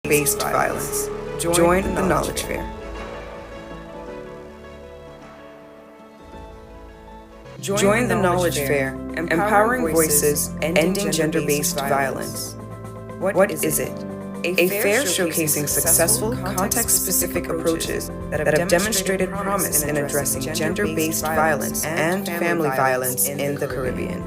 gender-based violence. Join the Knowledge Fair. Join the Knowledge Fair, empowering voices, ending gender-based violence. What is it? A fair showcasing successful, context-specific approaches that have demonstrated promise in addressing gender-based violence and family violence in the Caribbean.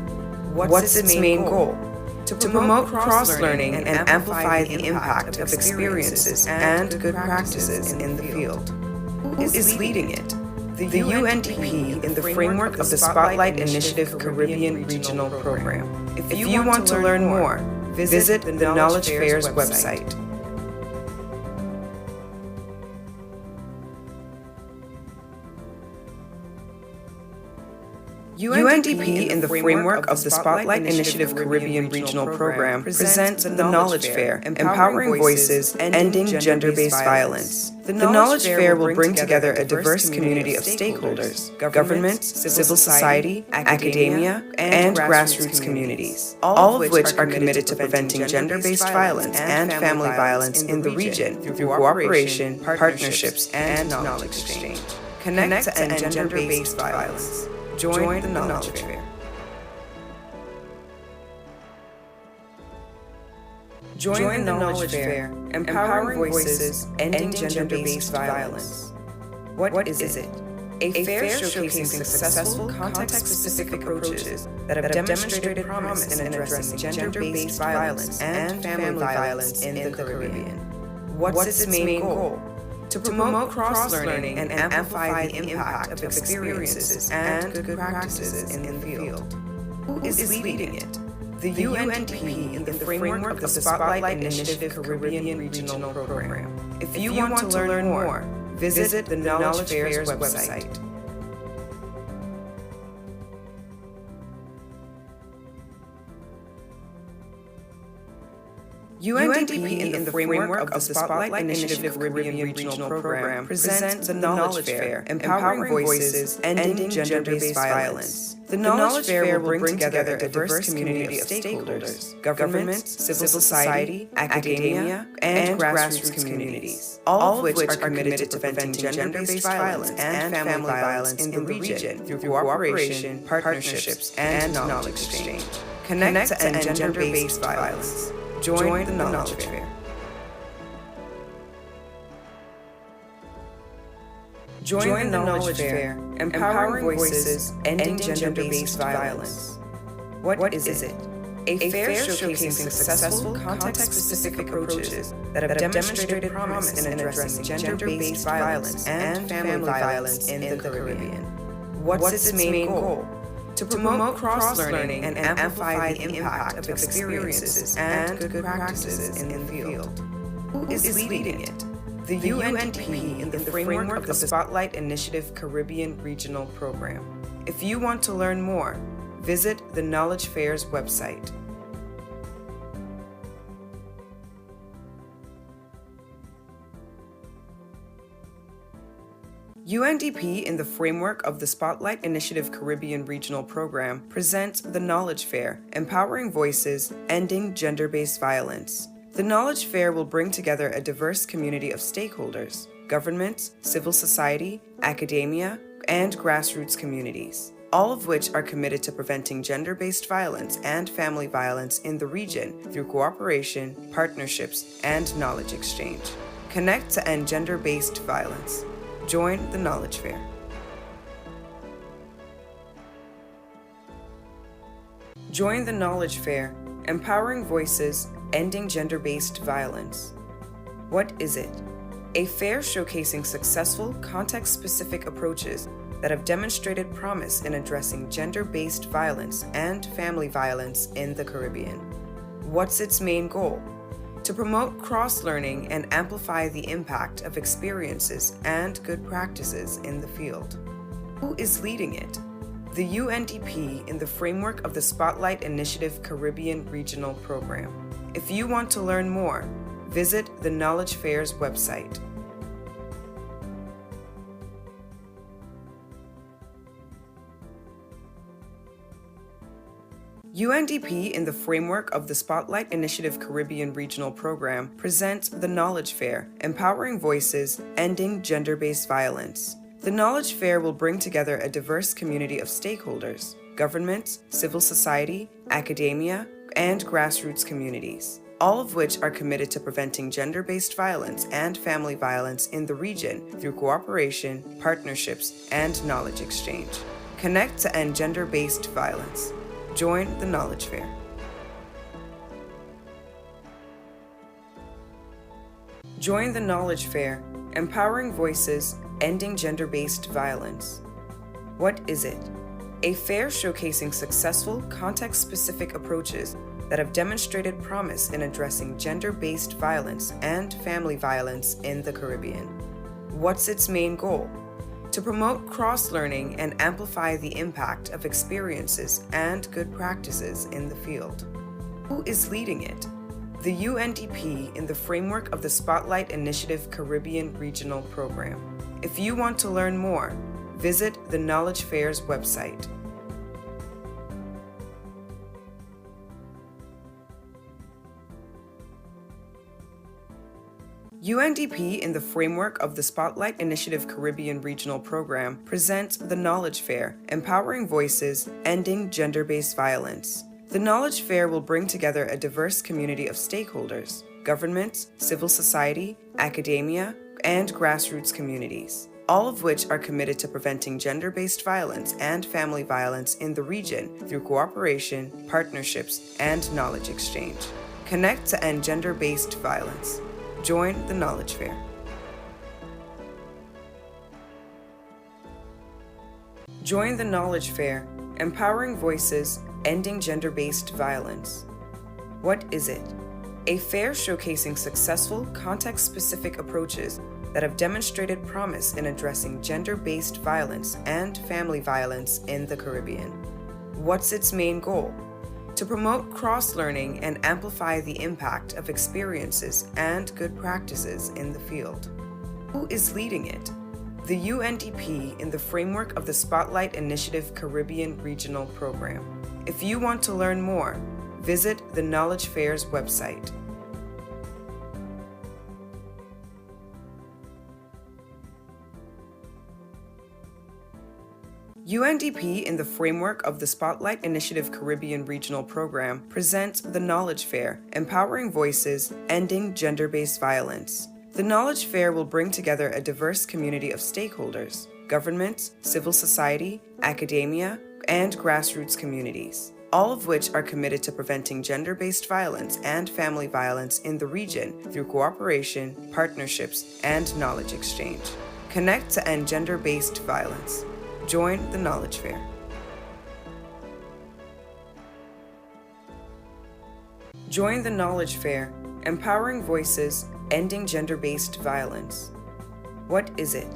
What's its main goal? To promote cross-learning and amplify the impact of experiences and good practices in the field. Who is leading it? The UNDP in the framework of the Spotlight Initiative Caribbean Regional Program. If you want to learn more, visit the Knowledge Fair's website. UNDP in the framework of the Spotlight Initiative Caribbean Regional Program presents the Knowledge Fair, empowering voices, ending gender-based violence. The Knowledge Fair will bring together a diverse community of stakeholders, governments, civil society, academia, and grassroots communities, all of which are committed to preventing gender-based violence and family violence in the region through cooperation, partnerships, and knowledge exchange. Connect to end gender-based violence. Join the Knowledge Fair. Join the Knowledge Fair, empowering voices, ending gender-based violence. What is it? A fair showcasing successful, context-specific approaches that have demonstrated promise in addressing gender-based violence and family violence in the Caribbean. What's its main goal? To promote cross-learning and amplify the impact of experiences and good practices in the field. Who is leading it? The UNDP in the framework of the Spotlight Initiative Caribbean Regional Program. If you want to learn more, visit the Knowledge Fair's website. UNDP in the framework of the Spotlight Initiative Caribbean Regional Program presents the Knowledge Fair, empowering voices, ending gender-based violence. The Knowledge Fair will bring together a diverse community of stakeholders, governments, civil society, academia, and grassroots communities, all of which are committed to preventing gender-based violence and family violence in the region through cooperation, partnerships, and knowledge exchange. Connect to end gender-based violence. Join the Knowledge Fair. Join the Knowledge Fair, empowering voices, ending gender-based violence. What is it? A fair showcasing successful, context-specific approaches that have demonstrated promise in addressing gender-based violence and family violence in the Caribbean. What's its main goal? To promote cross-learning and amplify the impact of experiences and good practices in the field. Who is leading it? The UNDP in the framework of the Spotlight Initiative Caribbean Regional Program. If you want to learn more, visit the Knowledge Fair's website. UNDP in the framework of the Spotlight Initiative Caribbean Regional Program presents the Knowledge Fair, empowering voices, ending gender-based violence. The Knowledge Fair will bring together a diverse community of stakeholders, governments, civil society, academia, and grassroots communities, all of which are committed to preventing gender-based violence and family violence in the region through cooperation, partnerships, and knowledge exchange. Connect to end gender-based violence. Join the Knowledge Fair. Join the Knowledge Fair, empowering voices, ending gender-based violence. What is it? A fair showcasing successful, context-specific approaches that have demonstrated promise in addressing gender-based violence and family violence in the Caribbean. What's its main goal? To promote cross-learning and amplify the impact of experiences and good practices in the field. Who is leading it? The UNDP in the framework of the Spotlight Initiative Caribbean Regional Program. If you want to learn more, visit the Knowledge Fair's website. UNDP, in the framework of the Spotlight Initiative Caribbean Regional Program, presents the Knowledge Fair, Empowering Voices, Ending Gender-Based Violence. The Knowledge Fair will bring together a diverse community of stakeholders, governments, civil society, academia, and grassroots communities, all of which are committed to preventing gender-based violence and family violence in the region through cooperation, partnerships, and knowledge exchange. Connect to end gender-based violence. Join the Knowledge Fair. Join the Knowledge Fair, Empowering Voices, Ending Gender-Based Violence. What is it? A fair showcasing successful, context-specific approaches that have demonstrated promise in addressing gender-based violence and family violence in the Caribbean. What's its main goal? To promote cross-learning and amplify the impact of experiences and good practices in the field. Who is leading it? The UNDP, in the framework of the Spotlight Initiative Caribbean Regional Program. If you want to learn more, visit the Knowledge Fair's website. UNDP, in the framework of the Spotlight Initiative Caribbean Regional Program, presents the Knowledge Fair, Empowering Voices, Ending Gender-Based Violence. The Knowledge Fair will bring together a diverse community of stakeholders, governments, civil society, academia, and grassroots communities, all of which are committed to preventing gender-based violence and family violence in the region through cooperation, partnerships, and knowledge exchange. Connect to end gender-based violence. Join the Knowledge Fair. Join the Knowledge Fair, Empowering Voices, Ending Gender-Based Violence. What is it? A fair showcasing successful, context-specific approaches that have demonstrated promise in addressing gender-based violence and family violence in the Caribbean. What's its main goal? To promote cross-learning and amplify the impact of experiences and good practices in the field. Who is leading it? The UNDP, in the framework of the Spotlight Initiative Caribbean Regional Program. If you want to learn more, visit the Knowledge Fair's website. UNDP, in the framework of the Spotlight Initiative Caribbean Regional Program, presents the Knowledge Fair, Empowering Voices, Ending Gender-Based Violence. The Knowledge Fair will bring together a diverse community of stakeholders, governments, civil society, academia, and grassroots communities, all of which are committed to preventing gender-based violence and family violence in the region through cooperation, partnerships, and knowledge exchange. Connect to end gender-based violence. Join the Knowledge Fair. Join the Knowledge Fair, Empowering Voices, Ending Gender-Based Violence. What is it?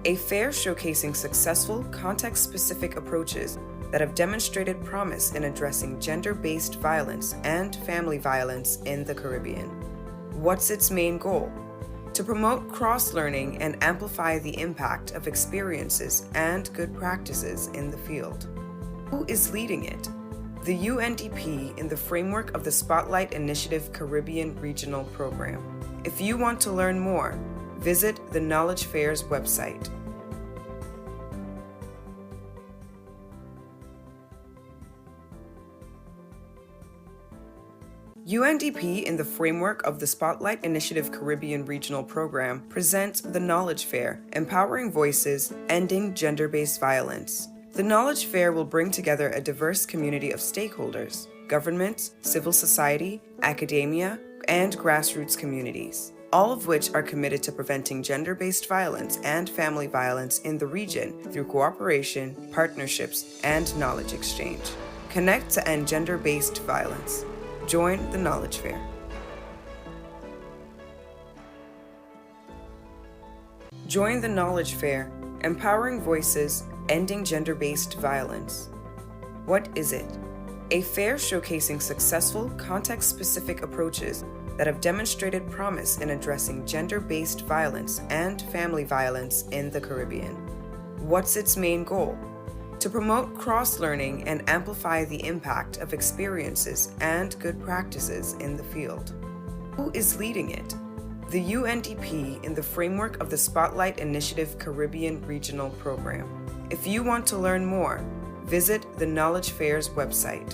A fair showcasing successful, context-specific approaches that have demonstrated promise in addressing gender-based violence and family violence in the Caribbean. What's its main goal? To promote cross-learning and amplify the impact of experiences and good practices in the field. Who is leading it? The UNDP, in the framework of the Spotlight Initiative Caribbean Regional Program. If you want to learn more, visit the Knowledge Fair's website. UNDP, in the framework of the Spotlight Initiative Caribbean Regional Program, presents the Knowledge Fair, Empowering Voices, Ending Gender-Based Violence. The Knowledge Fair will bring together a diverse community of stakeholders, governments, civil society, academia, and grassroots communities, all of which are committed to preventing gender-based violence and family violence in the region through cooperation, partnerships, and knowledge exchange. Connect to end gender-based violence. Join the Knowledge Fair. Join the Knowledge Fair, Empowering Voices, Ending Gender-Based Violence. What is it? A fair showcasing successful, context-specific approaches that have demonstrated promise in addressing gender-based violence and family violence in the Caribbean. What's its main goal? to promote cross-learning and amplify the impact of experiences and good practices in the field. Who is leading it? The UNDP in the framework of the Spotlight Initiative Caribbean Regional Program. If you want to learn more, visit the Knowledge Fair's website.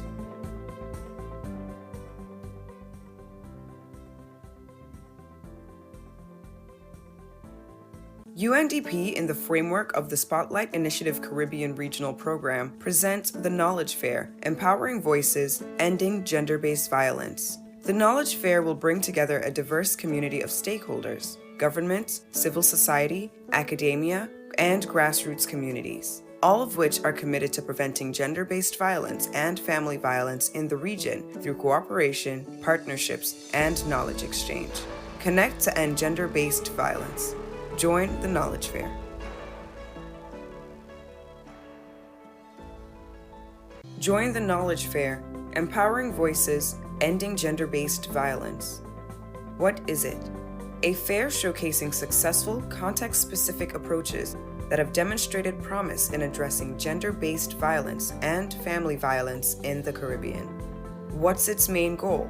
UNDP in the framework of the Spotlight Initiative Caribbean Regional Program presents the Knowledge Fair, Empowering Voices, Ending Gender-Based Violence. The Knowledge Fair will bring together a diverse community of stakeholders, governments, civil society, academia, and grassroots communities, all of which are committed to preventing gender-based violence and family violence in the region through cooperation, partnerships, and knowledge exchange. Connect to end gender-based violence. Join the Knowledge Fair. Join the Knowledge Fair, Empowering Voices, Ending Gender-Based Violence. What is it? A fair showcasing successful, context-specific approaches that have demonstrated promise in addressing gender-based violence and family violence in the Caribbean. What's its main goal?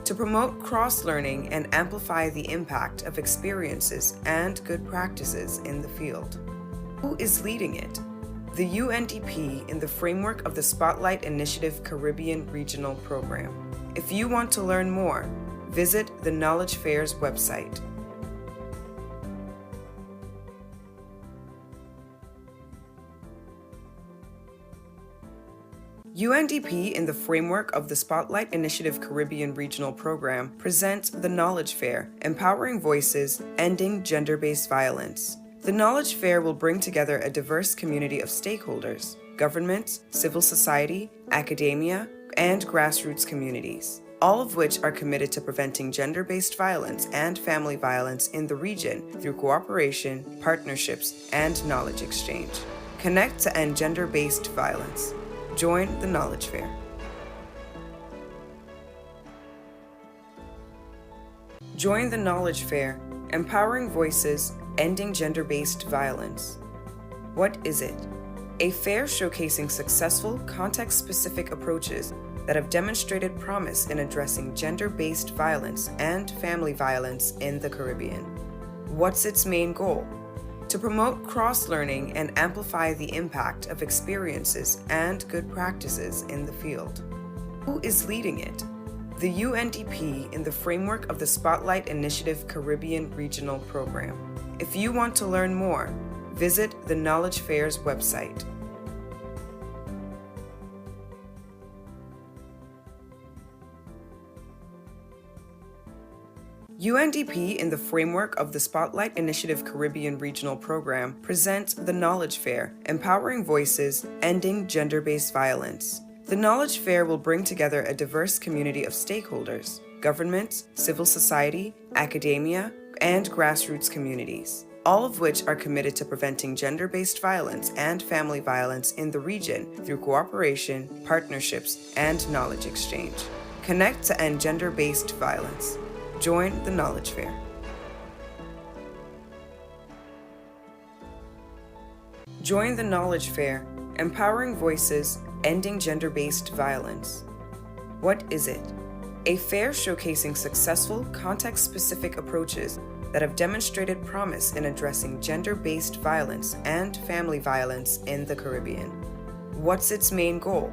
To promote cross-learning and amplify the impact of experiences and good practices in the field. Who is leading it? The UNDP in the framework of the Spotlight Initiative Caribbean Regional Program. If you want to learn more, visit the Knowledge Fair's website. UNDP in the framework of the Spotlight Initiative Caribbean Regional Program presents the Knowledge Fair, Empowering Voices, Ending Gender-Based Violence. The Knowledge Fair will bring together a diverse community of stakeholders, governments, civil society, academia, and grassroots communities, all of which are committed to preventing gender-based violence and family violence in the region through cooperation, partnerships, and knowledge exchange. Connect to end gender-based violence. Join the Knowledge Fair. Join the Knowledge Fair, Empowering Voices, Ending Gender-Based Violence. What is it? A fair showcasing successful, context-specific approaches that have demonstrated promise in addressing gender-based violence and family violence in the Caribbean. What's its main goal? To promote cross-learning and amplify the impact of experiences and good practices in the field. Who is leading it? The UNDP in the framework of the Spotlight Initiative Caribbean Regional Program. If you want to learn more, visit the Knowledge Fair's website. UNDP in the framework of the Spotlight Initiative Caribbean Regional Program presents the Knowledge Fair, Empowering Voices, Ending Gender-Based Violence. The Knowledge Fair will bring together a diverse community of stakeholders, governments, civil society, academia, and grassroots communities, all of which are committed to preventing gender-based violence and family violence in the region through cooperation, partnerships, and knowledge exchange. Connect to end gender-based violence. Join the Knowledge Fair. Join the Knowledge Fair, Empowering Voices, Ending Gender-Based Violence. The Knowledge Fair will bring together a diverse community of stakeholders, governments, civil society, academia, and grassroots communities, all of which are committed to preventing gender-based violence and family violence in the region through cooperation, partnerships, and knowledge exchange. Connect to end gender-based violence. Join the Knowledge Fair. Join the Knowledge Fair, Empowering Voices, Ending Gender-Based Violence. What is it? A fair showcasing successful, context-specific approaches that have demonstrated promise in addressing gender-based violence and family violence in the Caribbean. What's its main goal?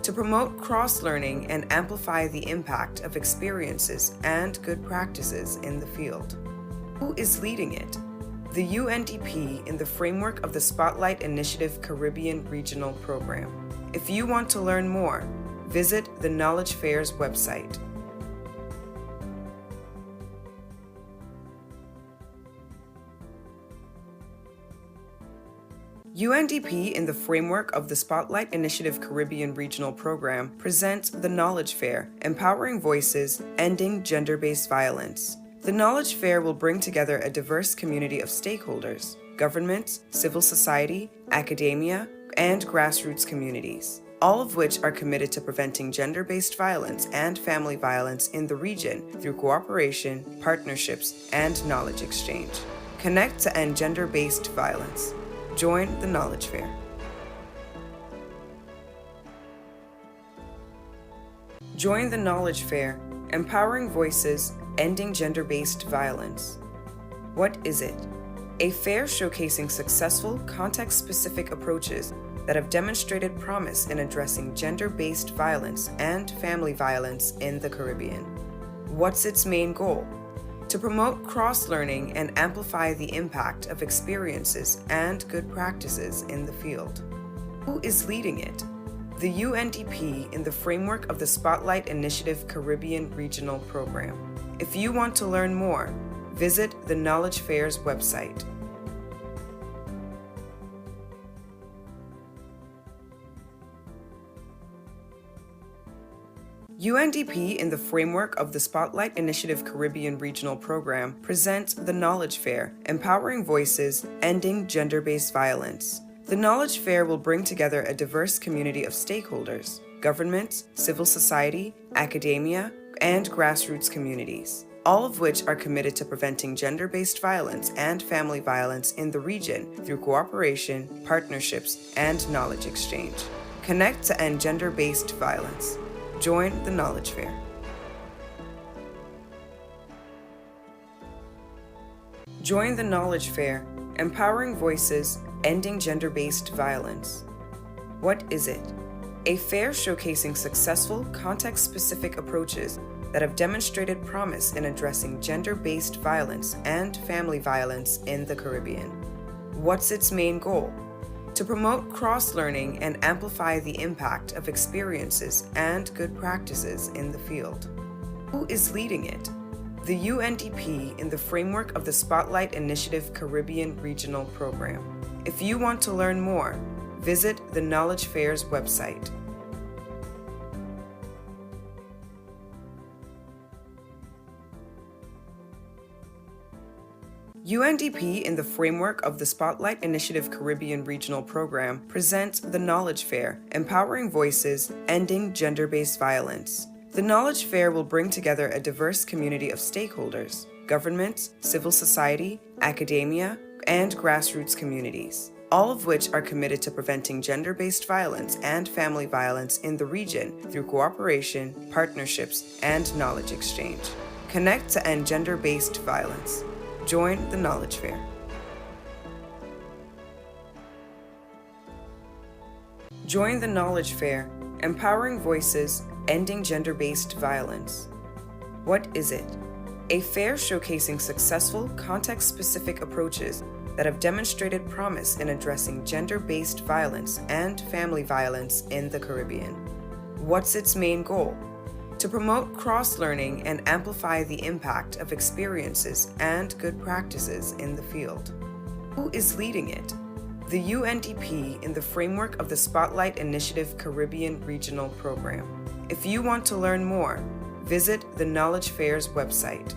To promote cross-learning and amplify the impact of experiences and good practices in the field. Who is leading it? The UNDP in the framework of the Spotlight Initiative Caribbean Regional Program. If you want to learn more, visit the Knowledge Fair's website. UNDP in the framework of the Spotlight Initiative Caribbean Regional Program presents the Knowledge Fair, Empowering Voices, Ending Gender-Based Violence. The Knowledge Fair will bring together a diverse community of stakeholders, governments, civil society, academia, and grassroots communities, all of which are committed to preventing gender-based violence and family violence in the region through cooperation, partnerships, and knowledge exchange. Connect to end gender-based violence. Join the Knowledge Fair. Join the Knowledge Fair, Empowering Voices, Ending Gender-Based Violence. What is it? A fair showcasing successful, context-specific approaches that have demonstrated promise in addressing gender-based violence and family violence in the Caribbean. What's its main goal? To promote cross-learning and amplify the impact of experiences and good practices in the field. Who is leading it? The UNDP in the framework of the Spotlight Initiative Caribbean Regional Program. If you want to learn more, visit the Knowledge Fair's website. UNDP in the framework of the Spotlight Initiative Caribbean Regional Program presents the Knowledge Fair, Empowering Voices, Ending Gender-Based Violence. The Knowledge Fair will bring together a diverse community of stakeholders, governments, civil society, academia, and grassroots communities, all of which are committed to preventing gender-based violence and family violence in the region through cooperation, partnerships, and knowledge exchange. Connect to end gender-based violence. Join the Knowledge Fair. Join the Knowledge Fair, Empowering Voices, Ending Gender-Based Violence. What is it? A fair showcasing successful, context-specific approaches that have demonstrated promise in addressing gender-based violence and family violence in the Caribbean. What's its main goal? To promote cross-learning and amplify the impact of experiences and good practices in the field. Who is leading it? The UNDP in the framework of the Spotlight Initiative Caribbean Regional Program. If you want to learn more, visit the Knowledge Fair's website. UNDP in the framework of the Spotlight Initiative Caribbean Regional Program presents the Knowledge Fair, Empowering Voices, Ending Gender-Based Violence. The Knowledge Fair will bring together a diverse community of stakeholders, governments, civil society, academia, and grassroots communities, all of which are committed to preventing gender-based violence and family violence in the region through cooperation, partnerships, and knowledge exchange. Connect to end gender-based violence. Join the Knowledge Fair. Join the Knowledge Fair, Empowering Voices, Ending Gender-Based Violence. What is it? A fair showcasing successful, context-specific approaches that have demonstrated promise in addressing gender-based violence and family violence in the Caribbean. What's its main goal? To promote cross-learning and amplify the impact of experiences and good practices in the field. Who is leading it? The UNDP in the framework of the Spotlight Initiative Caribbean Regional Program. If you want to learn more, visit the Knowledge Fair's website.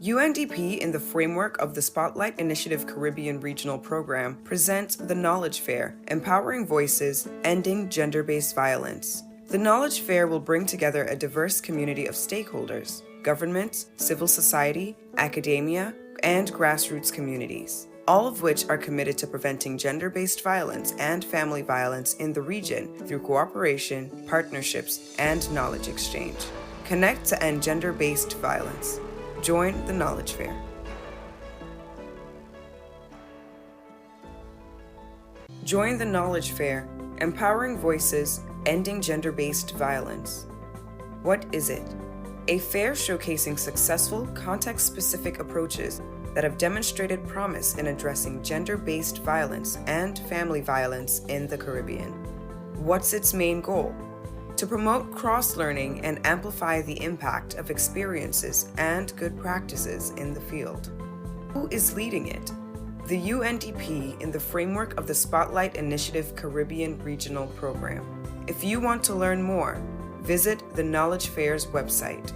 UNDP in the framework of the Spotlight Initiative Caribbean Regional Program presents the Knowledge Fair, Empowering Voices, Ending Gender-Based Violence. The Knowledge Fair will bring together a diverse community of stakeholders, governments, civil society, academia, and grassroots communities, all of which are committed to preventing gender-based violence and family violence in the region through cooperation, partnerships, and knowledge exchange. Connect to end gender-based violence. Join the Knowledge Fair. Join the Knowledge Fair, Empowering Voices, Ending Gender-Based Violence. What is it? A fair showcasing successful, context-specific approaches that have demonstrated promise in addressing gender-based violence and family violence in the Caribbean. What's its main goal? To promote cross-learning and amplify the impact of experiences and good practices in the field. Who is leading it? The UNDP in the framework of the Spotlight Initiative Caribbean Regional Program. If you want to learn more, visit the Knowledge Fair's website.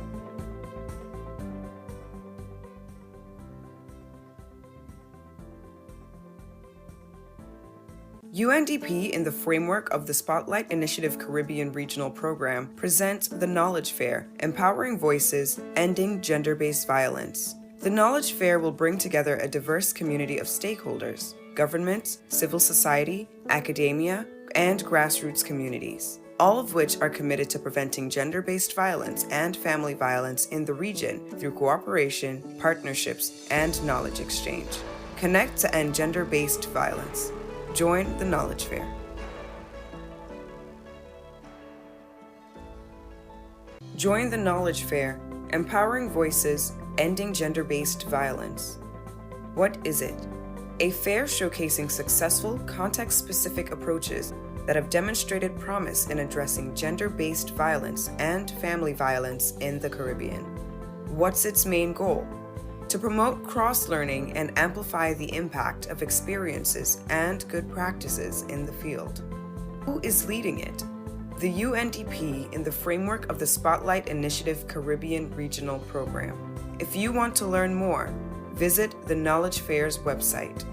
UNDP in the framework of the Spotlight Initiative Caribbean Regional Program presents the Knowledge Fair, Empowering Voices, Ending Gender-Based Violence. The Knowledge Fair will bring together a diverse community of stakeholders, governments, civil society, academia, and grassroots communities, all of which are committed to preventing gender-based violence and family violence in the region through cooperation, partnerships, and knowledge exchange. Connect to end gender-based violence. Join the Knowledge Fair. Join the Knowledge Fair, empowering voices, ending gender-based violence. What is it? A fair showcasing successful, context-specific approaches that have demonstrated promise in addressing gender-based violence and family violence in the Caribbean. What's its main goal? To promote cross-learning and amplify the impact of experiences and good practices in the field. Who is leading it? The UNDP in the framework of the Spotlight Initiative Caribbean Regional Program. If you want to learn more, visit the Knowledge Fair's website.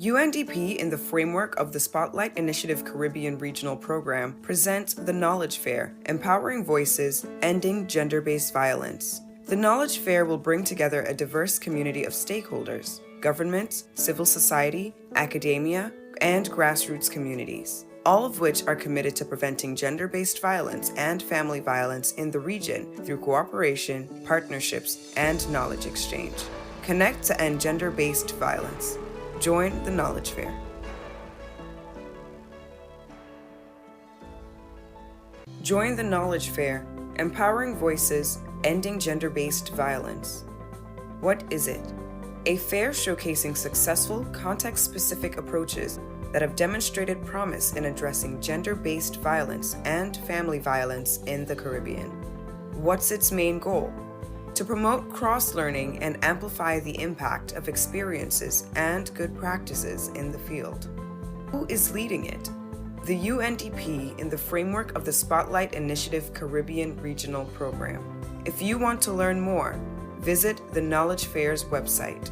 UNDP in the framework of the Spotlight Initiative Caribbean Regional Program presents the Knowledge Fair, empowering voices, ending gender-based violence. The Knowledge Fair will bring together a diverse community of stakeholders, governments, civil society, academia, and grassroots communities, all of which are committed to preventing gender-based violence and family violence in the region through cooperation, partnerships, and knowledge exchange. Connect to end gender-based violence. Join the Knowledge Fair. Join the Knowledge Fair, empowering voices, ending gender-based violence. What is it? A fair showcasing successful, context-specific approaches that have demonstrated promise in addressing gender-based violence and family violence in the Caribbean. What's its main goal? To promote cross-learning and amplify the impact of experiences and good practices in the field. Who is leading it? The UNDP in the framework of the Spotlight Initiative Caribbean Regional Program. If you want to learn more, visit the Knowledge Fair's website.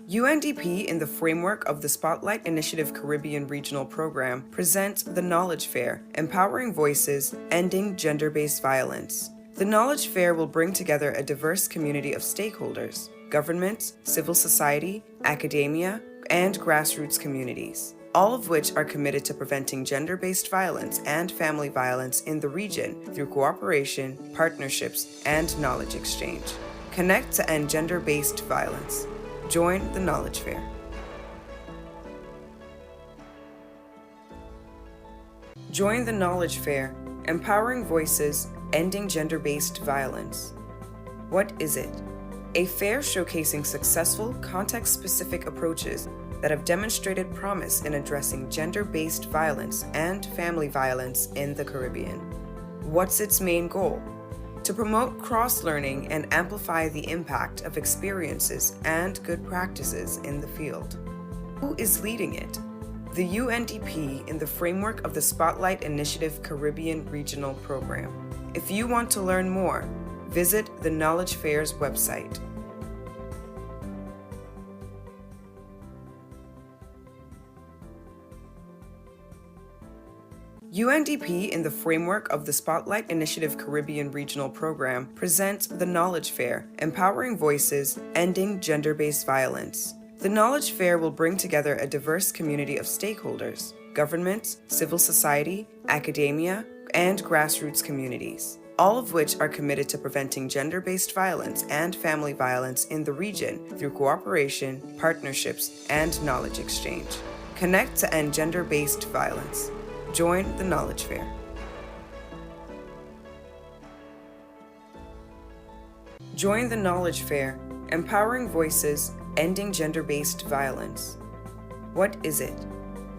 UNDP in the framework of the Spotlight Initiative Caribbean Regional Program presents the Knowledge Fair, empowering voices, ending gender-based violence. The Knowledge Fair will bring together a diverse community of stakeholders, governments, civil society, academia, and grassroots communities, all of which are committed to preventing gender-based violence and family violence in the region through cooperation, partnerships, and knowledge exchange. Connect to end gender-based violence. Join the Knowledge Fair. Join the Knowledge Fair, empowering voices, ending gender-based violence. What is it? A fair showcasing successful, context-specific approaches that have demonstrated promise in addressing gender-based violence and family violence in the Caribbean. What's its main goal? To promote cross-learning and amplify the impact of experiences and good practices in the field. Who is leading it? The UNDP in the framework of the Spotlight Initiative Caribbean Regional Program. If you want to learn more, visit the Knowledge Fair's website. UNDP in the framework of the Spotlight Initiative Caribbean Regional Program presents the Knowledge Fair, empowering voices, ending gender-based violence. The Knowledge Fair will bring together a diverse community of stakeholders, governments, civil society, academia, and grassroots communities, all of which are committed to preventing gender-based violence and family violence in the region through cooperation, partnerships, and knowledge exchange. Connect to end gender-based violence. Join the Knowledge Fair. Join the Knowledge Fair, empowering voices, ending gender-based violence. What is it?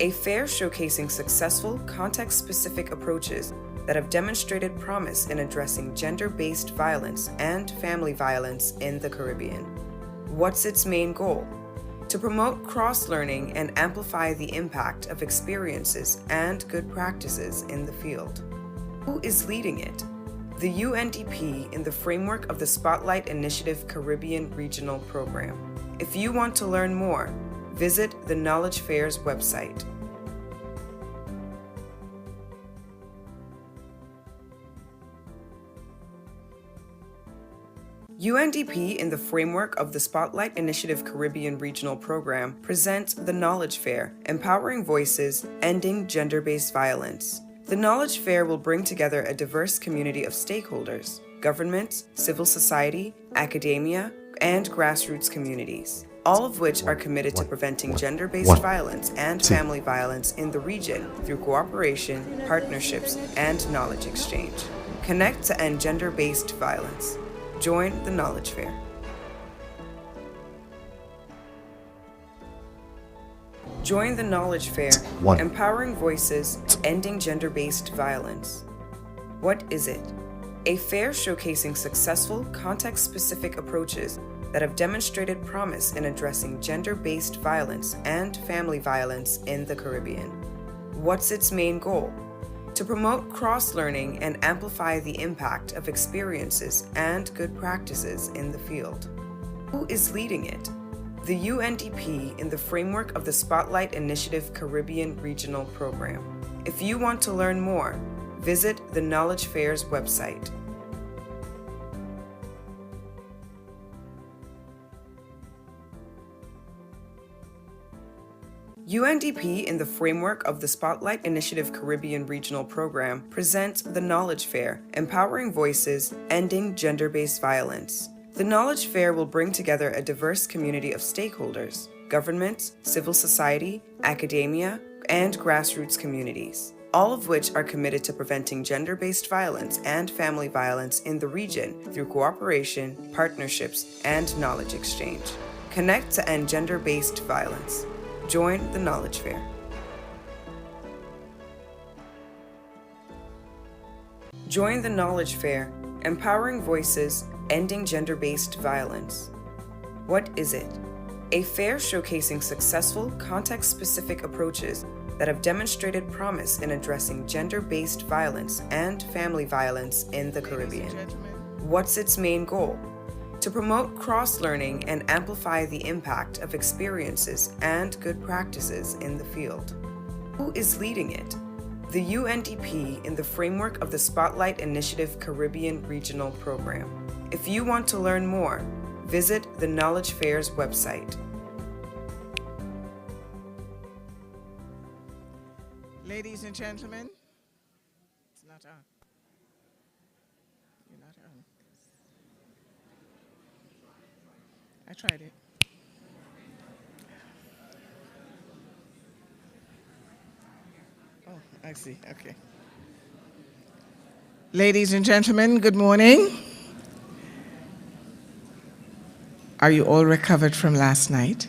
A fair showcasing successful, context-specific approaches that have demonstrated promise in addressing gender-based violence and family violence in the Caribbean. What's its main goal? To promote cross-learning and amplify the impact of experiences and good practices in the field. Who is leading it? the UNDP in the framework of the Spotlight Initiative Caribbean Regional Program. If you want to learn more, visit the Knowledge Fair's website. UNDP in the framework of the Spotlight Initiative Caribbean Regional Program presents the Knowledge Fair, Empowering Voices, Ending Gender-Based Violence. The Knowledge Fair will bring together a diverse community of stakeholders, governments, civil society, academia, and grassroots communities, all of which are committed to preventing gender-based violence and family violence in the region through cooperation, partnerships, and knowledge exchange. Connect to end gender-based violence. Join the Knowledge Fair. Join the Knowledge Fair, Empowering Voices, Ending Gender-Based Violence. What is it? A fair showcasing successful, context-specific approaches that have demonstrated promise in addressing gender-based violence and family violence in the Caribbean. What's its main goal? To promote cross-learning and amplify the impact of experiences and good practices in the field. Who is leading it? The UNDP in the framework of the Spotlight Initiative Caribbean Regional Program. If you want to learn more, visit the Knowledge Fair's website. UNDP in the framework of the Spotlight Initiative Caribbean Regional Program presents the Knowledge Fair, Empowering Voices, Ending Gender-Based Violence. The Knowledge Fair will bring together a diverse community of stakeholders, governments, civil society, academia, and grassroots communities, all of which are committed to preventing gender-based violence and family violence in the region through cooperation, partnerships, and knowledge exchange. Connect to end gender-based violence. Join the Knowledge Fair. Join the Knowledge Fair, Empowering Voices, Ending Gender-Based Violence. What is it? A fair showcasing successful, context-specific approaches that have demonstrated promise in addressing gender-based violence and family violence in the Caribbean. What's its main goal? To promote cross-learning and amplify the impact of experiences and good practices in the field. Who is leading it? The UNDP in the framework of the Spotlight Initiative Caribbean Regional Program. If you want to learn more, visit the Knowledge Fair's website. Ladies and gentlemen, it's not on. You're not on. I tried it. Oh, I see. Okay. Ladies and gentlemen, good morning. Are you all recovered from last night?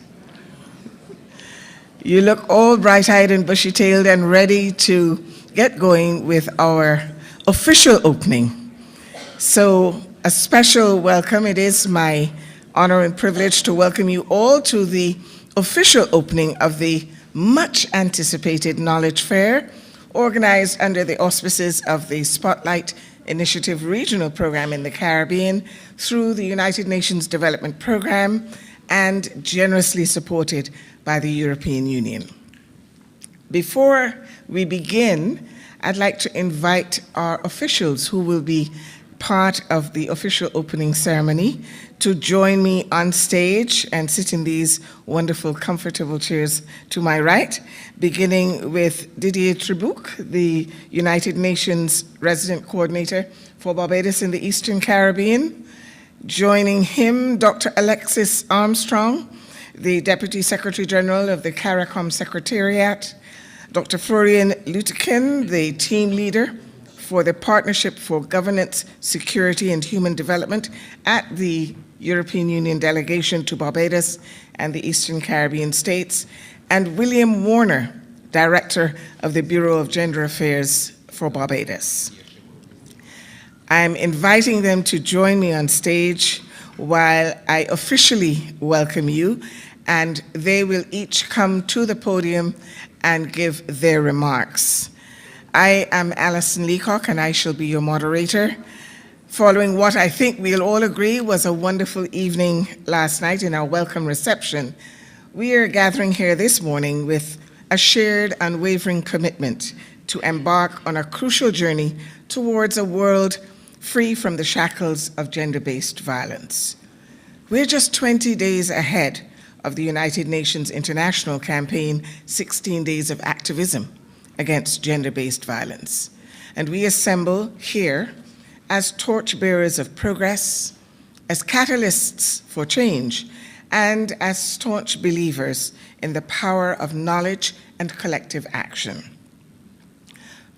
You look all bright-eyed and bushy-tailed and ready to get going with our official opening. So, a special welcome. It is my honor and privilege to welcome you all to the official opening of the much-anticipated Knowledge Fair, organized under the auspices of the Spotlight Initiative Regional Program in the Caribbean through the United Nations Development Program and generously supported by the European Union. Before we begin, I'd like to invite our officials who will be part of the official opening ceremony to join me on stage and sit in these wonderful, comfortable chairs to my right, beginning with Didier Tribuc, the United Nations Resident Coordinator for Barbados in the Eastern Caribbean. Joining him, Dr. Alexis Armstrong, the Deputy Secretary General of the CARICOM Secretariat, Dr. Florian Lutekin, the team leader for the Partnership for Governance, Security and Human Development at the European Union Delegation to Barbados and the Eastern Caribbean States, and William Warner, Director of the Bureau of Gender Affairs for Barbados. I'm inviting them to join me on stage while I officially welcome you, and they will each come to the podium and give their remarks. I am Alison Leacock, and I shall be your moderator. Following what I think we'll all agree was a wonderful evening last night in our welcome reception, we are gathering here this morning with a shared, unwavering commitment to embark on a crucial journey towards a world free from the shackles of gender-based violence. We're just 20 days ahead of the United Nations International Campaign, 16 Days of Activism Against Gender-Based Violence. And we assemble here as torchbearers of progress, as catalysts for change, and as staunch believers in the power of knowledge and collective action.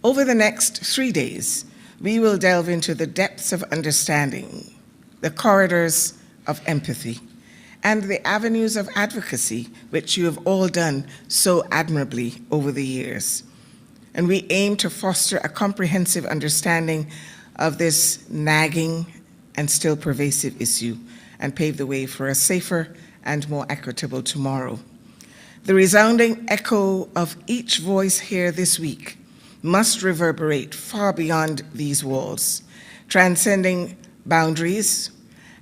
Over the next 3 days, we will delve into the depths of understanding, the corridors of empathy, and the avenues of advocacy, which you have all done so admirably over the years. And we aim to foster a comprehensive understanding of this nagging and still pervasive issue and pave the way for a safer and more equitable tomorrow. The resounding echo of each voice here this week must reverberate far beyond these walls, transcending boundaries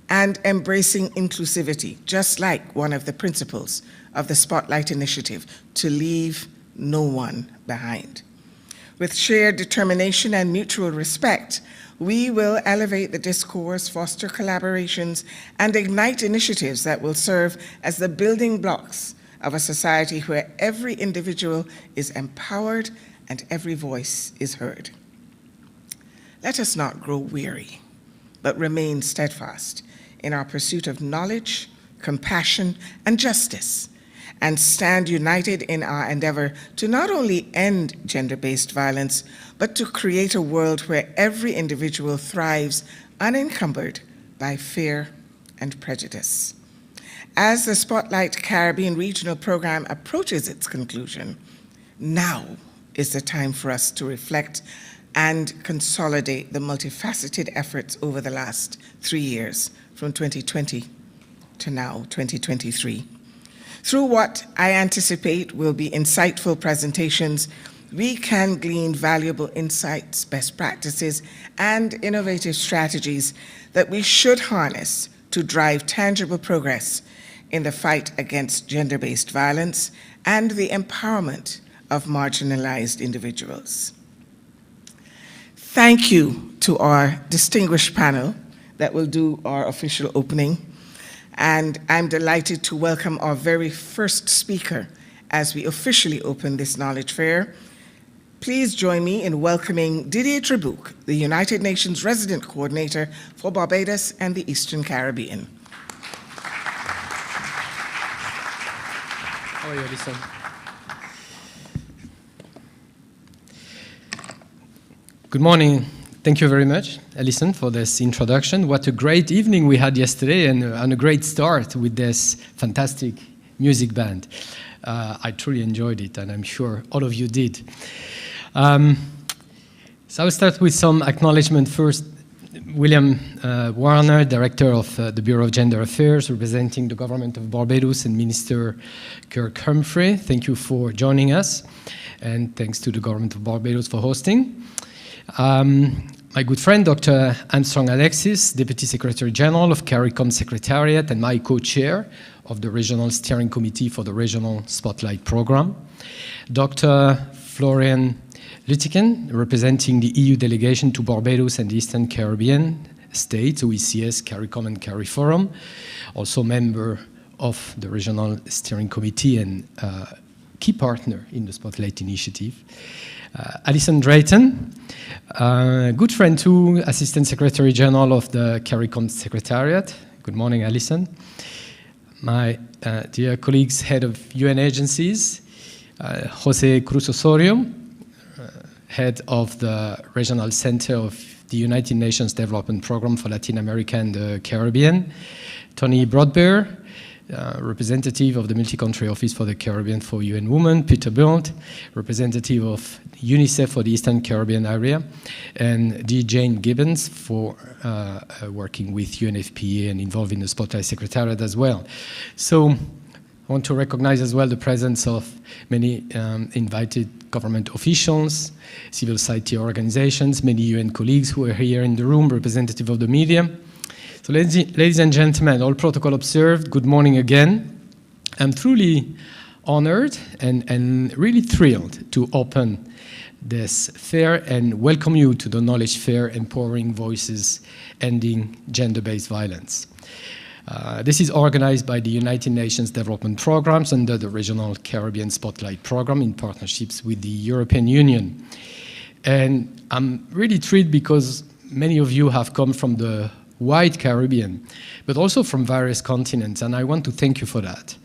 and embracing inclusivity, just like one of the principles of the Spotlight Initiative, to leave no one behind. With shared determination and mutual respect, we will elevate the discourse, foster collaborations, and ignite initiatives that will serve as the building blocks of a society where every individual is empowered and every voice is heard. Let us not grow weary, but remain steadfast in our pursuit of knowledge, compassion, and justice, and stand united in our endeavor to not only end gender-based violence, but to create a world where every individual thrives unencumbered by fear and prejudice. As the Spotlight Caribbean Regional Program approaches its conclusion, now is the time for us to reflect and consolidate the multifaceted efforts over the last 3 years, from 2020 to now, 2023. Through what I anticipate will be insightful presentations, we can glean valuable insights, best practices, and innovative strategies that we should harness to drive tangible progress in the fight against gender-based violence and the empowerment of marginalized individuals. Thank you to our distinguished panel that will do our official opening. And I'm delighted to welcome our very first speaker as we officially open this knowledge fair. Please join me in welcoming Didier Tribouc, the United Nations Resident Coordinator for Barbados and the Eastern Caribbean. How are you, Alison? Good morning. Thank you very much, Alison, for this introduction. What a great evening we had yesterday and a great start with this fantastic music band. I truly enjoyed it, and I'm sure all of you did. So I'll start with some acknowledgement first. William Warner, Director of the Bureau of Gender Affairs, representing the Government of Barbados, and Minister Kirk Humphrey, thank you for joining us, and thanks to the Government of Barbados for hosting. My good friend, Dr. Armstrong Alexis, Deputy Secretary General of CARICOM Secretariat and my co-chair of the Regional Steering Committee for the Regional Spotlight Program. Dr. Florian Lüttiken, representing the EU delegation to Barbados and the Eastern Caribbean states, OECS, CARICOM and CARIFORUM, also member of the Regional Steering Committee and key partner in the Spotlight Initiative. Alison Drayton, good friend too, Assistant Secretary General of the CARICOM Secretariat. Good morning, Alison. My dear colleagues, Head of UN agencies, Jose Cruz Osorio, Head of the Regional Center of the United Nations Development Program for Latin America and the Caribbean, Tony Broadbeer, representative of the Multi-Country Office for the Caribbean for UN Women, Peter Blunt, representative of UNICEF for the Eastern Caribbean area, and D. Jane Gibbons for working with UNFPA and involved in the Spotlight Secretariat as well. So I want to recognize as well the presence of many invited government officials, civil society organizations, many UN colleagues who are here in the room, representative of the media. So ladies and gentlemen, all protocol observed, good morning again. I'm truly honored and really thrilled to open this fair and welcome you to the Knowledge Fair, Empowering Voices, Ending Gender-Based Violence. This is organized by the United Nations Development Programs under the Regional Caribbean Spotlight Program in partnerships with the European Union. And I'm really thrilled because many of you have come from the wide Caribbean, but also from various continents, and I want to thank you for that.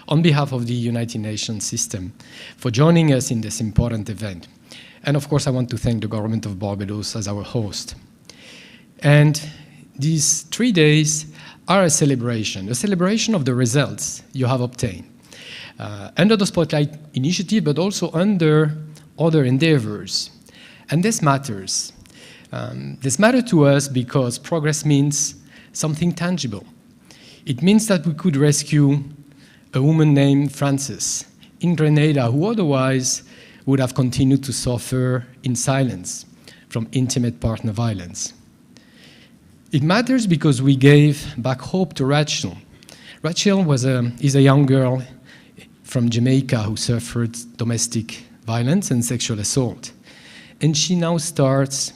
On behalf of the United Nations system, for joining us in this important event. And of course, I want to thank the government of Barbados as our host. And these 3 days are a celebration of the results you have obtained under the Spotlight Initiative, but also under other endeavors. And this matters. This matters to us because progress means something tangible. It means that we could rescue a woman named Frances in Grenada who otherwise would have continued to suffer in silence from intimate partner violence. It matters because we gave back hope to Rachel. Rachel is a young girl from Jamaica who suffered domestic violence and sexual assault. And she now starts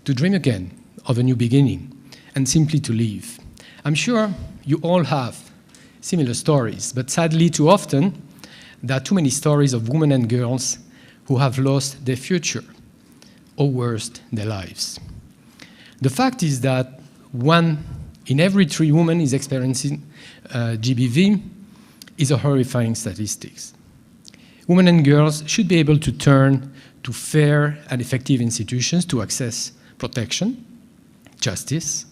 to dream again of a new beginning and simply to live. I'm sure you all have similar stories, but sadly too often there are too many stories of women and girls who have lost their future, or worse, their lives. The fact is that 1 in every 3 women is experiencing GBV is a horrifying statistics. Women and girls should be able to turn to fair and effective institutions to access protection, justice,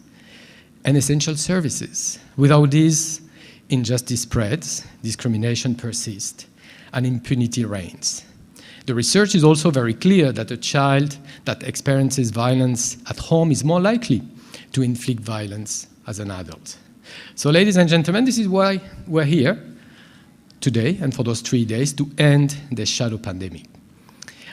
and essential services. Without these, injustice spreads, discrimination persists, and impunity reigns. The research is also very clear that a child that experiences violence at home is more likely to inflict violence as an adult. So ladies and gentlemen, this is why we're here today and for those 3 days to end the shadow pandemic.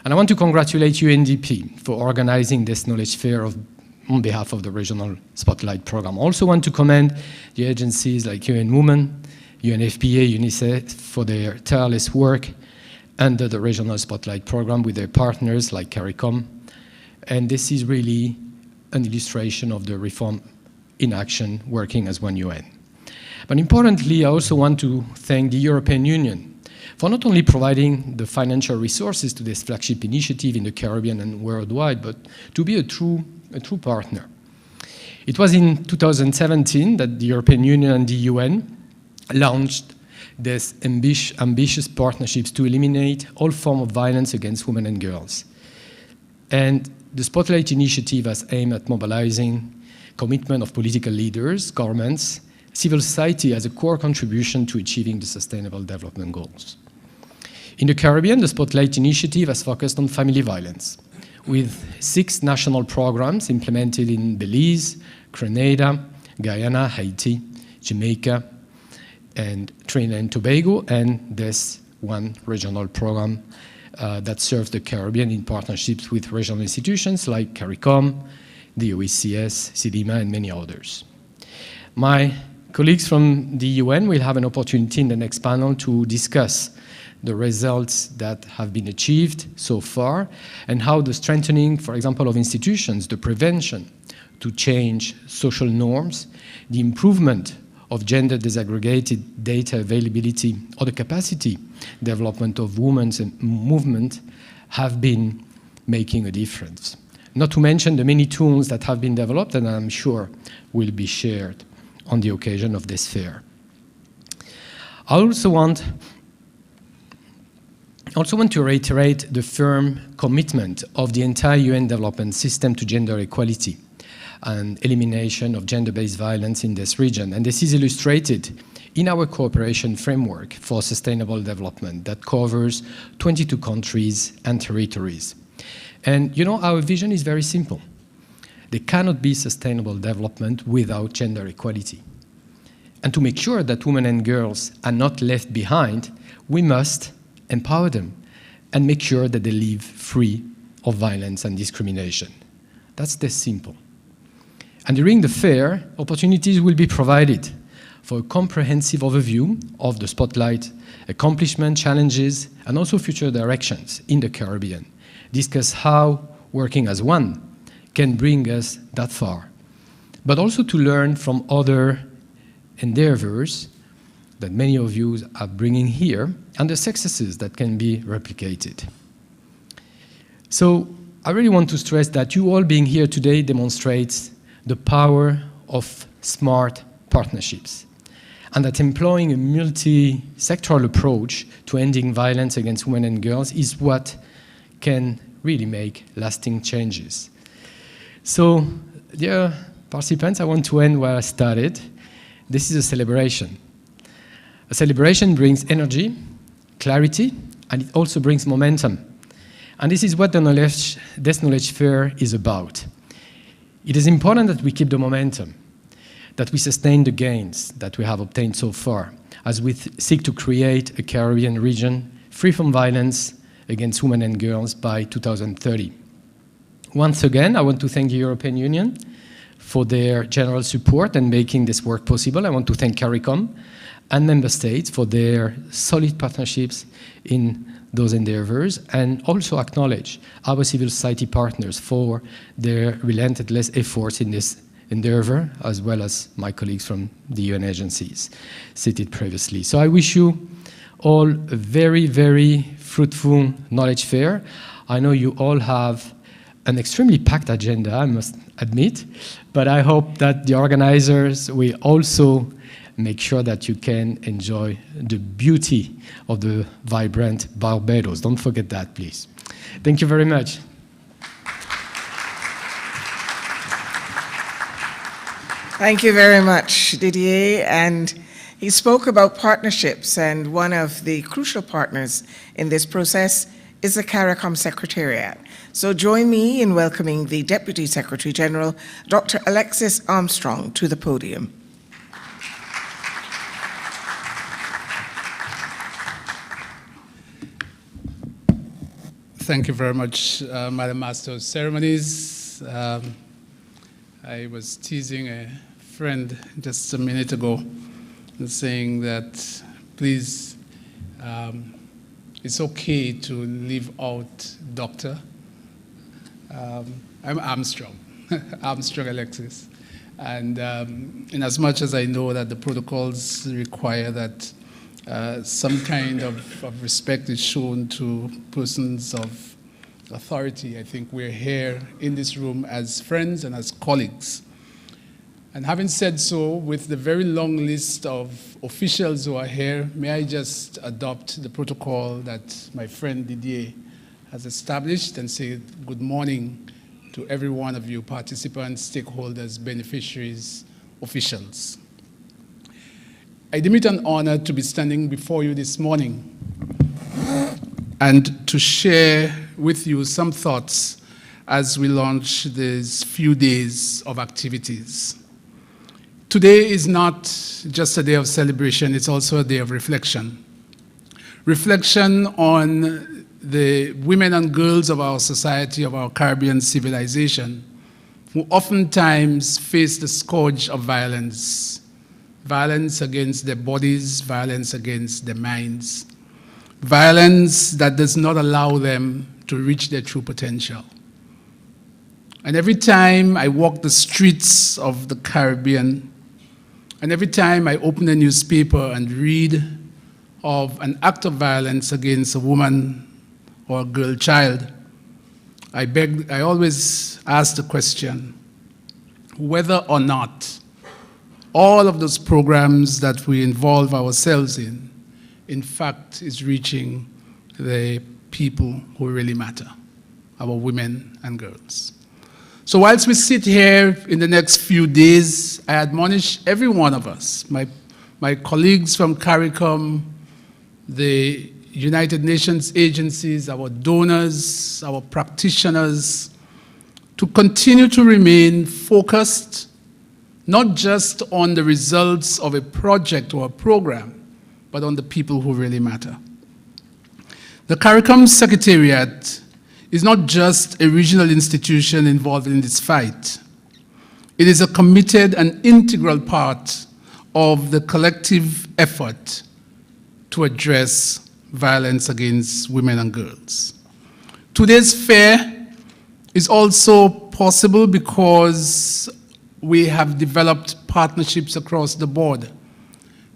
And I want to congratulate UNDP for organizing this knowledge fair on behalf of the Regional Spotlight Program. I also want to commend the agencies like UN Women, UNFPA, UNICEF for their tireless work under the Regional Spotlight Program with their partners like CARICOM. And this is really an illustration of the reform in action working as one UN. But importantly, I also want to thank the European Union for not only providing the financial resources to this flagship initiative in the Caribbean and worldwide, but to be a true partner. It was in 2017 that the European Union and the UN launched these ambitious partnerships to eliminate all forms of violence against women and girls. And the Spotlight Initiative has aimed at mobilizing commitment of political leaders, governments, civil society as a core contribution to achieving the Sustainable Development Goals. In the Caribbean, the Spotlight Initiative has focused on family violence, with 6 national programs implemented in Belize, Grenada, Guyana, Haiti, Jamaica, and Trinidad and Tobago, and this 1 regional program that serves the Caribbean in partnerships with regional institutions like CARICOM, the OECS, CIDIMA, and many others. My colleagues from the UN will have an opportunity in the next panel to discuss the results that have been achieved so far and how the strengthening, for example, of institutions, the prevention to change social norms, the improvement of gender disaggregated data availability, or the capacity development of women's movement have been making a difference. Not to mention the many tools that have been developed and I'm sure will be shared on the occasion of this fair. I also want to reiterate the firm commitment of the entire UN development system to gender equality and elimination of gender-based violence in this region. And this is illustrated in our cooperation framework for sustainable development that covers 22 countries and territories. And you know, our vision is very simple. There cannot be sustainable development without gender equality. And to make sure that women and girls are not left behind, we must empower them and make sure that they live free of violence and discrimination. That's this simple. And during the fair, opportunities will be provided for a comprehensive overview of the spotlight, accomplishments, challenges, and also future directions in the Caribbean. Discuss how working as one can bring us that far, but also to learn from other endeavors that many of you are bringing here and the successes that can be replicated. So I really want to stress that you all being here today demonstrates the power of smart partnerships, and that employing a multi-sectoral approach to ending violence against women and girls is what can really make lasting changes. So, dear participants, I want to end where I started. This is a celebration. A celebration brings energy, clarity, and it also brings momentum. And this is what this knowledge fair is about. It is important that we keep the momentum, that we sustain the gains that we have obtained so far, as we seek to create a Caribbean region free from violence against women and girls by 2030. Once again, I want to thank the European Union for their general support and making this work possible. I want to thank CARICOM and member states for their solid partnerships in those endeavors, and also acknowledge our civil society partners for their relentless efforts in this endeavor, as well as my colleagues from the UN agencies cited previously. So I wish you all a very, very fruitful knowledge fair. I know you all have an extremely packed agenda, I must admit, but I hope that the organizers will also make sure that you can enjoy the beauty of the vibrant Barbados. Don't forget that, please. Thank you very much. Thank you very much, Didier. And he spoke about partnerships, and one of the crucial partners in this process is the CARICOM Secretariat. So join me in welcoming the Deputy Secretary General, Dr. Alexis Armstrong, to the podium. Thank you very much, Madam Master of Ceremonies. I was teasing a friend just a minute ago, saying that please, it's okay to leave out doctor. I'm Armstrong, Armstrong Alexis. And in as much as I know that the protocols require that some kind of respect is shown to persons of authority, I think we're here in this room as friends and as colleagues. And having said so, with the very long list of officials who are here, may I just adopt the protocol that my friend Didier has established and say good morning to every one of you, participants, stakeholders, beneficiaries, officials. I deem it an honor to be standing before you this morning and to share with you some thoughts as we launch these few days of activities. Today is not just a day of celebration, it's also a day of reflection. Reflection on the women and girls of our society, of our Caribbean civilization, who oftentimes face the scourge of violence. Violence against their bodies, violence against their minds, violence that does not allow them to reach their true potential. And every time I walk the streets of the Caribbean, and every time I open a newspaper and read of an act of violence against a woman or a girl child, I always ask the question whether or not all of those programs that we involve ourselves in fact, is reaching the people who really matter, our women and girls. So whilst we sit here in the next few days, I admonish every one of us, my colleagues from CARICOM, the United Nations agencies, our donors, our practitioners, to continue to remain focused, not just on the results of a project or a program, but on the people who really matter. The CARICOM Secretariat is not just a regional institution involved in this fight. It is a committed and integral part of the collective effort to address violence against women and girls. Today's fair is also possible because we have developed partnerships across the board.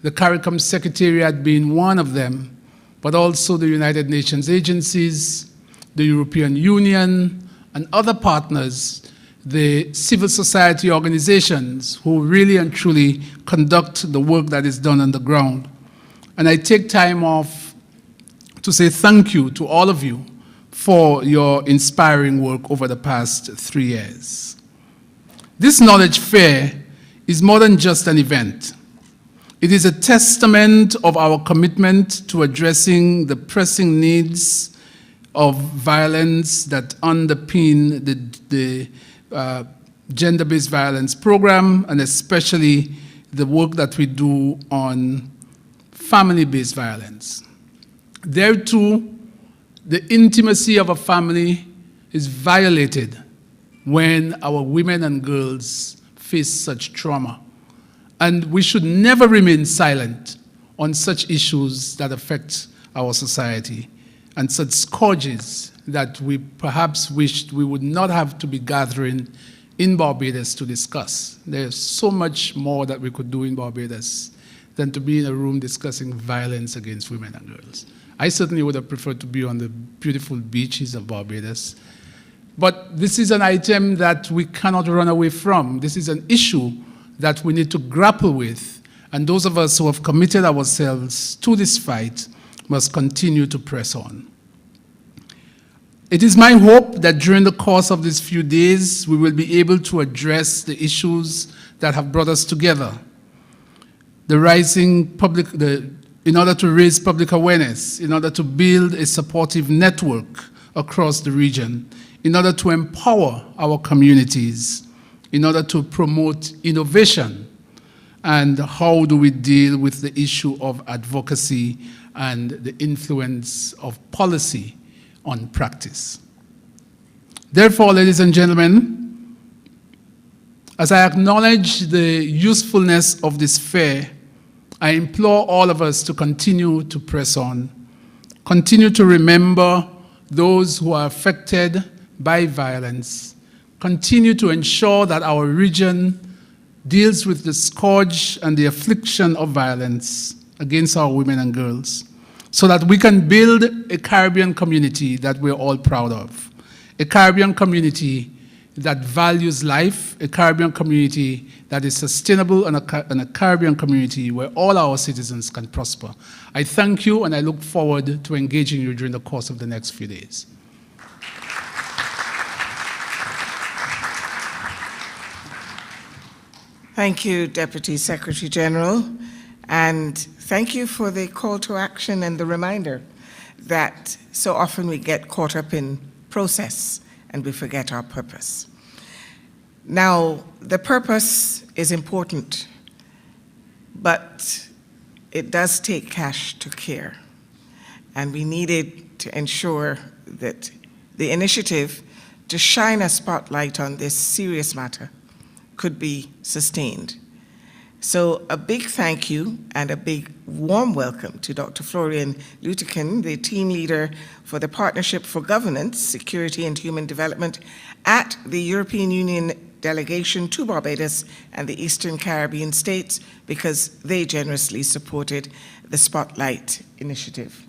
The CARICOM Secretariat being one of them, but also the United Nations agencies, the European Union, and other partners, the civil society organizations who really and truly conduct the work that is done on the ground. And I take time off to say thank you to all of you for your inspiring work over the past 3 years. This knowledge fair is more than just an event. It is a testament of our commitment to addressing the pressing needs of violence that underpin the gender-based violence program, and especially the work that we do on family-based violence. There too, the intimacy of a family is violated when our women and girls face such trauma. And we should never remain silent on such issues that affect our society and such scourges that we perhaps wished we would not have to be gathering in Barbados to discuss. There's so much more that we could do in Barbados than to be in a room discussing violence against women and girls. I certainly would have preferred to be on the beautiful beaches of Barbados. But this is an item that we cannot run away from. This is an issue that we need to grapple with, and those of us who have committed ourselves to this fight must continue to press on. It is my hope that during the course of these few days, we will be able to address the issues that have brought us together. In order to raise public awareness, in order to build a supportive network across the region, in order to empower our communities, in order to promote innovation, and how do we deal with the issue of advocacy and the influence of policy on practice. Therefore, ladies and gentlemen, as I acknowledge the usefulness of this fair, I implore all of us to continue to press on, continue to remember those who are affected by violence, continue to ensure that our region deals with the scourge and the affliction of violence against our women and girls, so that we can build a Caribbean community that we're all proud of, a Caribbean community that values life, a Caribbean community that is sustainable, and a Caribbean community where all our citizens can prosper. I thank you, and I look forward to engaging you during the course of the next few days. Thank you, Deputy Secretary General, and thank you for the call to action and the reminder that so often we get caught up in process and we forget our purpose. Now, the purpose is important, but it does take cash to care, and we needed to ensure that the initiative to shine a spotlight on this serious matter could be sustained. So a big thank you and a big warm welcome to Dr. Florian Lutekin, the team leader for the Partnership for Governance, Security and Human Development at the European Union delegation to Barbados and the Eastern Caribbean states, because they generously supported the Spotlight initiative.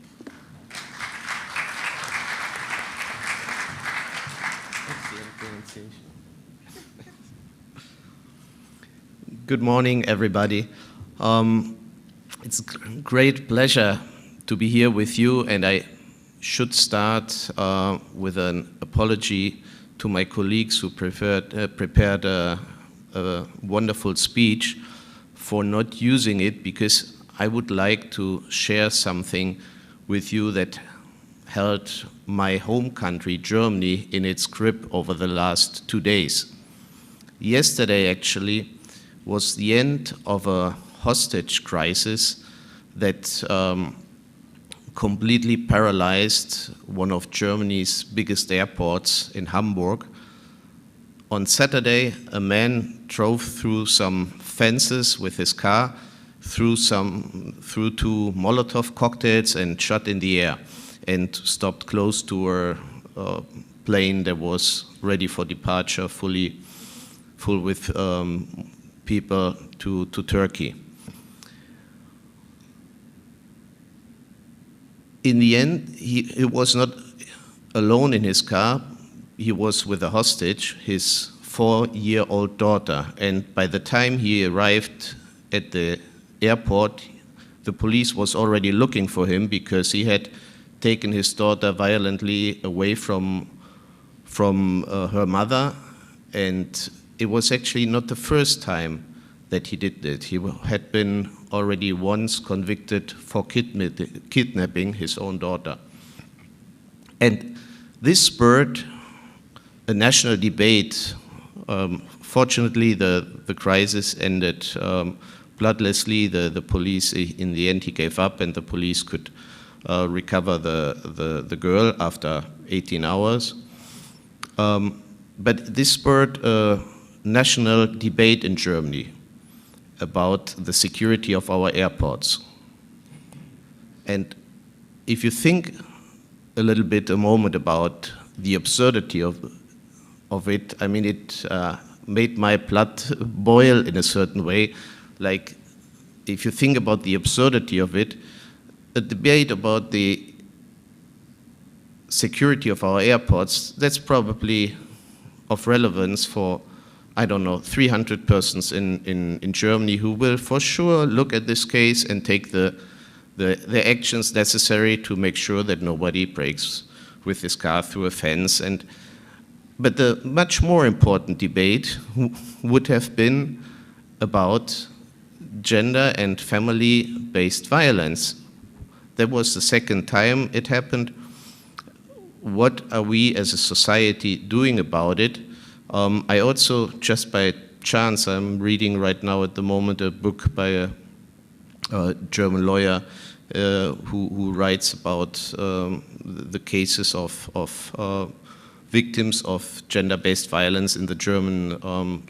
Good morning, everybody. It's a great pleasure to be here with you, and I should start with an apology to my colleagues who prepared a wonderful speech for not using it, because I would like to share something with you that held my home country, Germany, in its grip over the last 2 days. Yesterday, actually, was the end of a hostage crisis that completely paralyzed one of Germany's biggest airports in Hamburg. On Saturday, a man drove through some fences with his car, threw 2 Molotov cocktails and shot in the air, and stopped close to a plane that was ready for departure, full with people to Turkey. In the end, he was not alone in his car. He was with a hostage, his 4-year-old daughter. And by the time he arrived at the airport, the police was already looking for him because he had taken his daughter violently away from her mother. And it was actually not the first time that he did that. He had been already once convicted for kidnapping his own daughter. And this spurred a national debate. Fortunately, the crisis ended bloodlessly. The police, in the end, he gave up, and the police could recover the girl after 18 hours. But this spurred a national debate in Germany about the security of our airports. And if you think a little bit, a moment, about the absurdity of it, I mean, it made my blood boil in a certain way. Like, if you think about the absurdity of it, a debate about the security of our airports, that's probably of relevance for, I don't know, 300 persons in Germany who will for sure look at this case and take the actions necessary to make sure that nobody breaks with his car through a fence. But the much more important debate would have been about gender and family-based violence. That was the second time it happened. What are we as a society doing about it? I also, just by chance, I'm reading right now at the moment a book by a German lawyer who writes about the cases of victims of gender-based violence in the German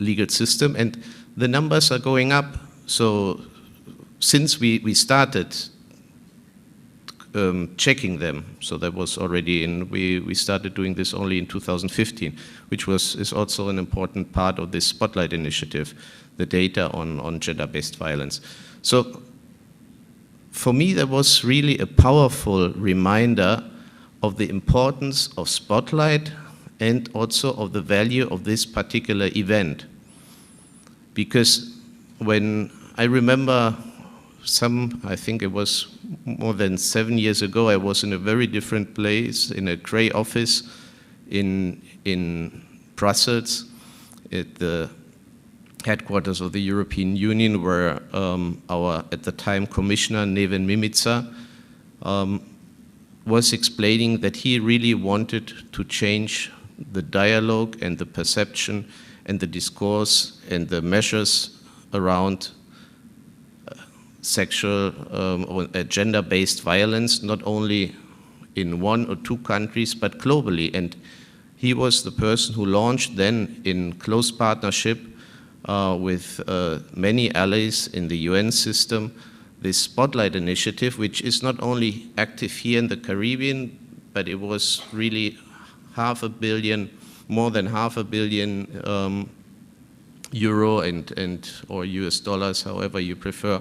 legal system, and the numbers are going up. So since we started checking them, so that was already we started doing this only in 2015, which is also an important part of this Spotlight initiative, the data on gender-based violence. So for me, that was really a powerful reminder of the importance of Spotlight and also of the value of this particular event. Because when I remember I think it was more than 7 years ago, I was in a very different place, in a gray office in Brussels, at the headquarters of the European Union, where our, at the time, Commissioner Neven Mimica was explaining that he really wanted to change the dialogue and the perception and the discourse and the measures around sexual or gender-based violence, not only in 1 or 2 countries, but globally. And he was the person who launched then, in close partnership with many allies in the UN system, this Spotlight initiative, which is not only active here in the Caribbean, but it was really more than half a billion euro or US dollars, however you prefer,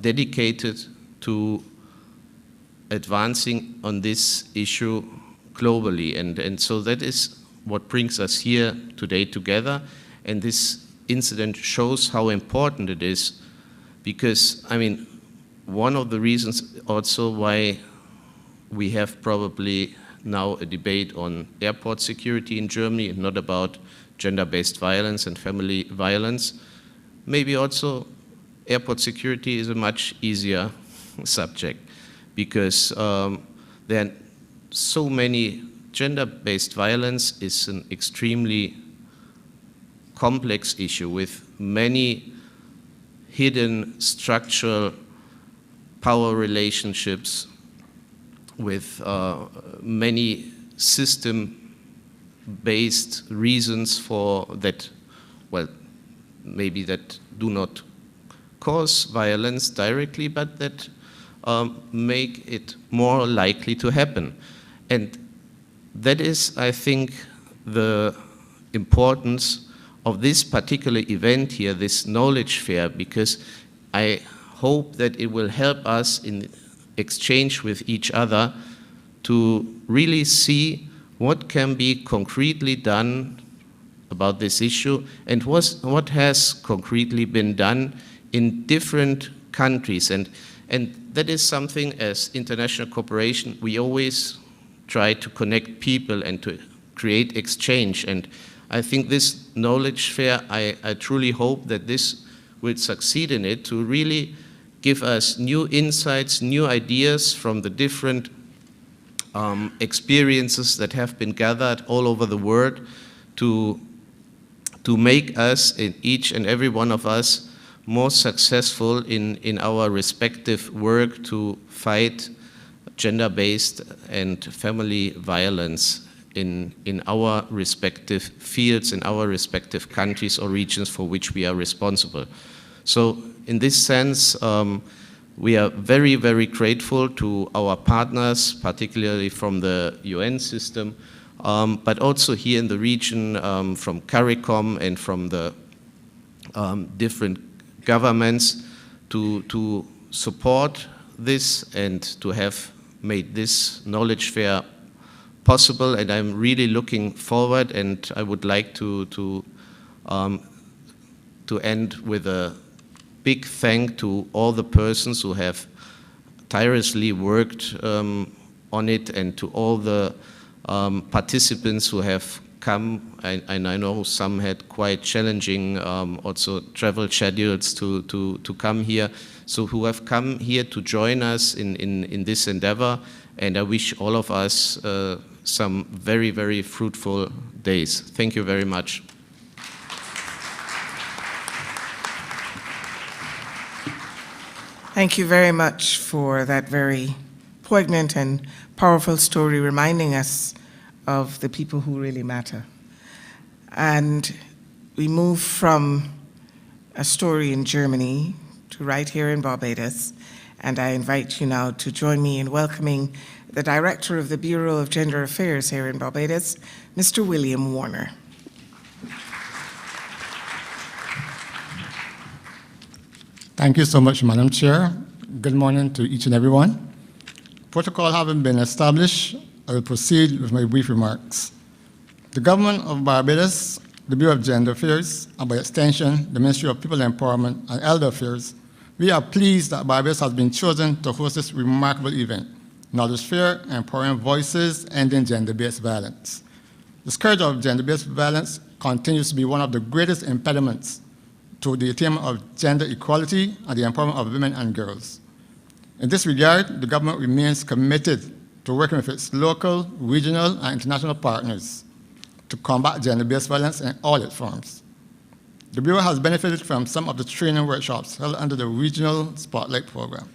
dedicated to advancing on this issue globally. And so that is what brings us here today together. And this incident shows how important it is, because, I mean, one of the reasons also why we have probably now a debate on airport security in Germany and not about gender-based violence and family violence, maybe also airport security is a much easier subject, because there are so many. Gender-based violence is an extremely complex issue with many hidden structural power relationships, with many system-based reasons for that, well, maybe that do not cause violence directly, but that make it more likely to happen. And that is, I think, the importance of this particular event here, this knowledge fair, because I hope that it will help us in exchange with each other to really see what can be concretely done about this issue and what has concretely been done in different countries. And that is something, as international cooperation, we always try to connect people and to create exchange. And I think this knowledge fair, I truly hope that this will succeed in it, to really give us new insights, new ideas from the different experiences that have been gathered all over the world, to make us, in each and every one of us, more successful in our respective work to fight gender-based and family violence in our respective fields, in our respective countries or regions for which we are responsible. So in this sense, we are very, very grateful to our partners, particularly from the UN system, but also here in the region from CARICOM and from the different governments to support this and to have made this knowledge fair possible. And I'm really looking forward, and I would like to end with a big thank to all the persons who have tirelessly worked on it, and to all the participants who have come, and I know some had quite challenging also travel schedules to come here, so who have come here to join us in this endeavor, and I wish all of us some very, very fruitful days. Thank you very much. Thank you very much for that very poignant and powerful story, reminding us of the people who really matter. And we move from a story in Germany to right here in Barbados, and I invite you now to join me in welcoming the Director of the Bureau of Gender Affairs here in Barbados, Mr. William Warner. Thank you so much, Madam Chair. Good morning to each and everyone. Protocol having been established, I will proceed with my brief remarks. The Government of Barbados, the Bureau of Gender Affairs, and by extension, the Ministry of People Empowerment and Elder Affairs, we are pleased that Barbados has been chosen to host this remarkable event, Knowledge Fair, Empowering Voices, Ending Gender-Based Violence. The scourge of gender-based violence continues to be one of the greatest impediments to the attainment of gender equality and the empowerment of women and girls. In this regard, the government remains committed to working with its local, regional, and international partners to combat gender-based violence in all its forms. The Bureau has benefited from some of the training workshops held under the Regional Spotlight Program.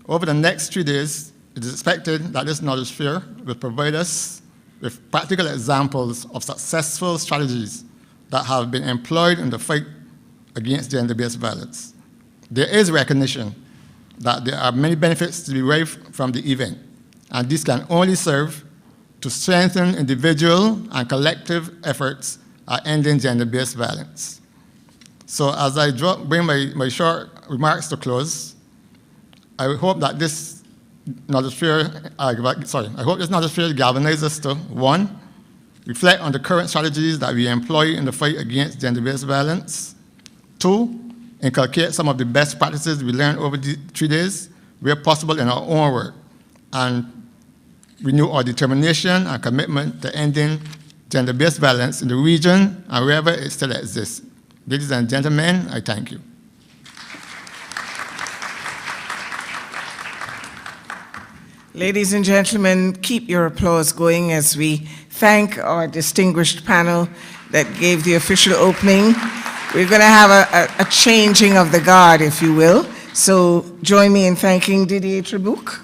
Over the next 3 days, it is expected that this knowledge fair will provide us with practical examples of successful strategies that have been employed in the fight against gender-based violence. There is recognition that there are many benefits to be derived from the event, and this can only serve to strengthen individual and collective efforts at ending gender-based violence. So as I bring my short remarks to close, I hope that this knowledge fair, galvanizes us to, 1, reflect on the current strategies that we employ in the fight against gender-based violence. 2, inculcate some of the best practices we learned over the 3 days, where possible in our own work, and renew our determination and commitment to ending gender-based violence in the region and wherever it still exists. Ladies and gentlemen, I thank you. Ladies and gentlemen, keep your applause going as we thank our distinguished panel, that gave the official opening. We're going to have a changing of the guard, if you will. So join me in thanking Didier Trebuch,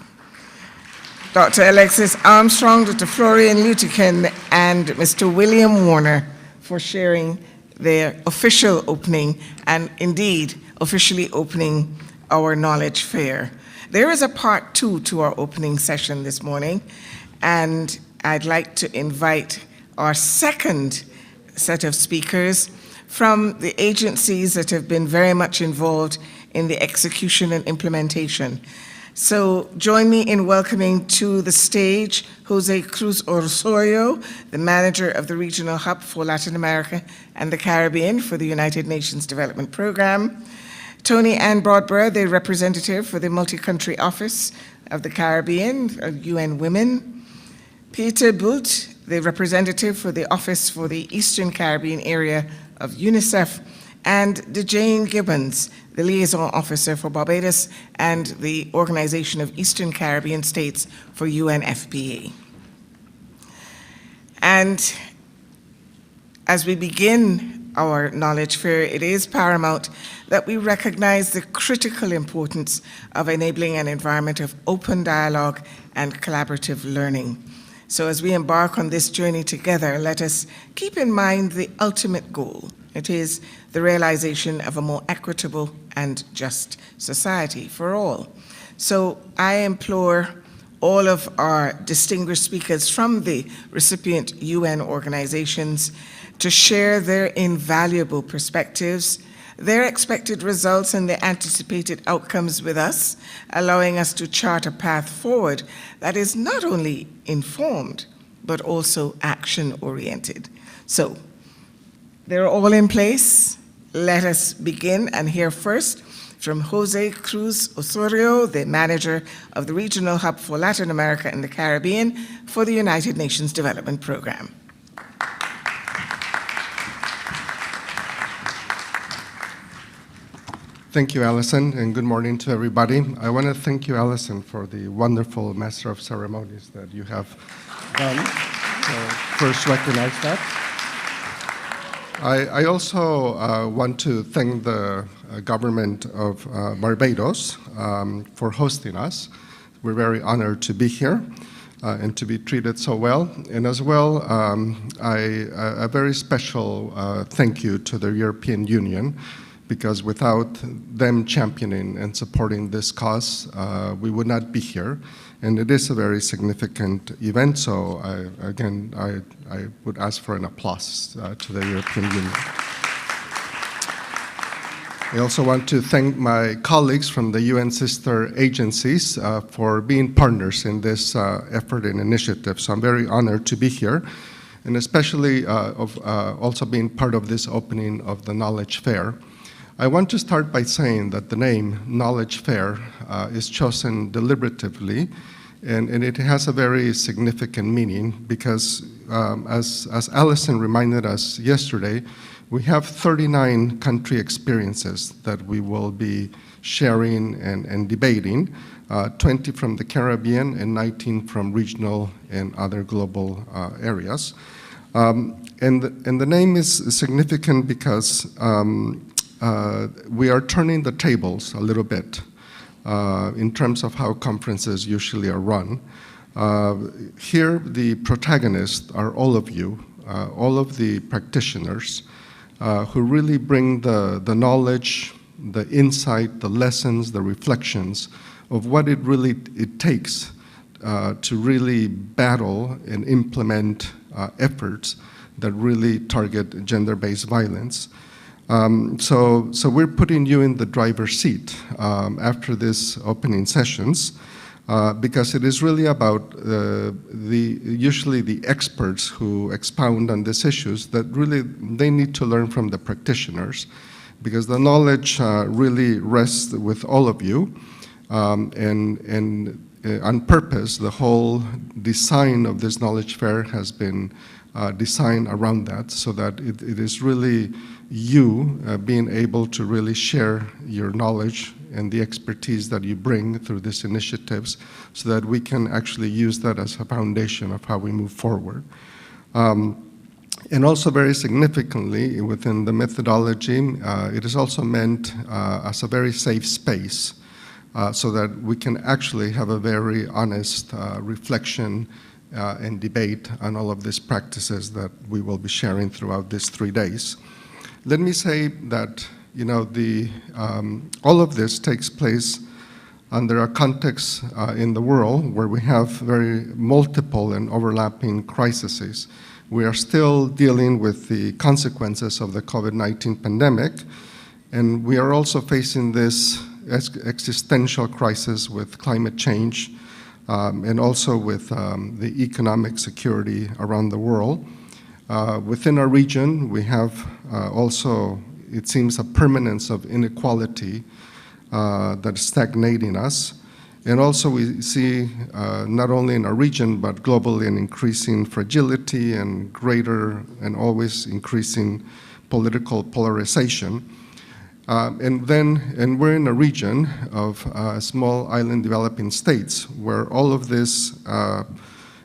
Dr. Alexis Armstrong, Dr. Florian Lutiken, and Mr. William Warner for sharing their official opening and indeed officially opening our Knowledge Fair. There is a part 2 to our opening session this morning, and I'd like to invite our second set of speakers from the agencies that have been very much involved in the execution and implementation. So join me in welcoming to the stage Jose Cruz Osorio, the manager of the Regional Hub for Latin America and the Caribbean for the United Nations Development Program, Tony Ann Broadborough, the representative for the Multi-Country Office of the Caribbean, UN Women, Peter Bult, the representative for the Office for the Eastern Caribbean area of UNICEF, and DeJane Gibbons, the liaison officer for Barbados and the Organization of Eastern Caribbean States for UNFPA. And as we begin our Knowledge Fair, it is paramount that we recognize the critical importance of enabling an environment of open dialogue and collaborative learning. So as we embark on this journey together, let us keep in mind the ultimate goal. It is the realization of a more equitable and just society for all. So I implore all of our distinguished speakers from the recipient UN organizations to share their invaluable perspectives, their expected results, and their anticipated outcomes with us, allowing us to chart a path forward that is not only informed, but also action-oriented. So, they're all in place. Let us begin and hear first from Jose Cruz Osorio, the manager of the Regional Hub for Latin America and the Caribbean for the United Nations Development Program. Thank you, Alison, and good morning to everybody. I want to thank you, Alison, for the wonderful Master of Ceremonies that you have done. So first recognize that. I also want to thank the government of Barbados for hosting us. We're very honored to be here and to be treated so well. And as well, a very special thank you to the European Union, because without them championing and supporting this cause, we would not be here. And it is a very significant event, so I would ask for an applause to the European Union. I also want to thank my colleagues from the UN sister agencies for being partners in this effort and initiative. So I'm very honored to be here, and especially also being part of this opening of the Knowledge Fair. I want to start by saying that the name Knowledge Fair is chosen deliberatively, and it has a very significant meaning because, as Alison reminded us yesterday, we have 39 country experiences that we will be sharing and debating, 20 from the Caribbean and 19 from regional and other global areas. And the name is significant because we are turning the tables a little bit in terms of how conferences usually are run. Here, the protagonists are all of you, all of the practitioners who really bring the knowledge, the insight, the lessons, the reflections of what it takes to really battle and implement efforts that really target gender-based violence. So we're putting you in the driver's seat after these opening sessions because it is really about usually the experts who expound on these issues that really they need to learn from the practitioners because the knowledge really rests with all of you and on purpose the whole design of this knowledge fair has been designed around that so that it is really you being able to really share your knowledge and the expertise that you bring through these initiatives so that we can actually use that as a foundation of how we move forward. And also very significantly within the methodology, it is also meant as a very safe space so that we can actually have a very honest reflection and debate on all of these practices that we will be sharing throughout these 3 days. Let me say that, you know, all of this takes place under a context in the world where we have very multiple and overlapping crises. We are still dealing with the consequences of the COVID-19 pandemic, and we are also facing this existential crisis with climate change and also with the economic security around the world. Within our region, we have also, it seems, a permanence of inequality that is stagnating us. And also we see, not only in our region, but globally, an increasing fragility and greater and always increasing political polarization. And we're in a region of small island developing states where all of these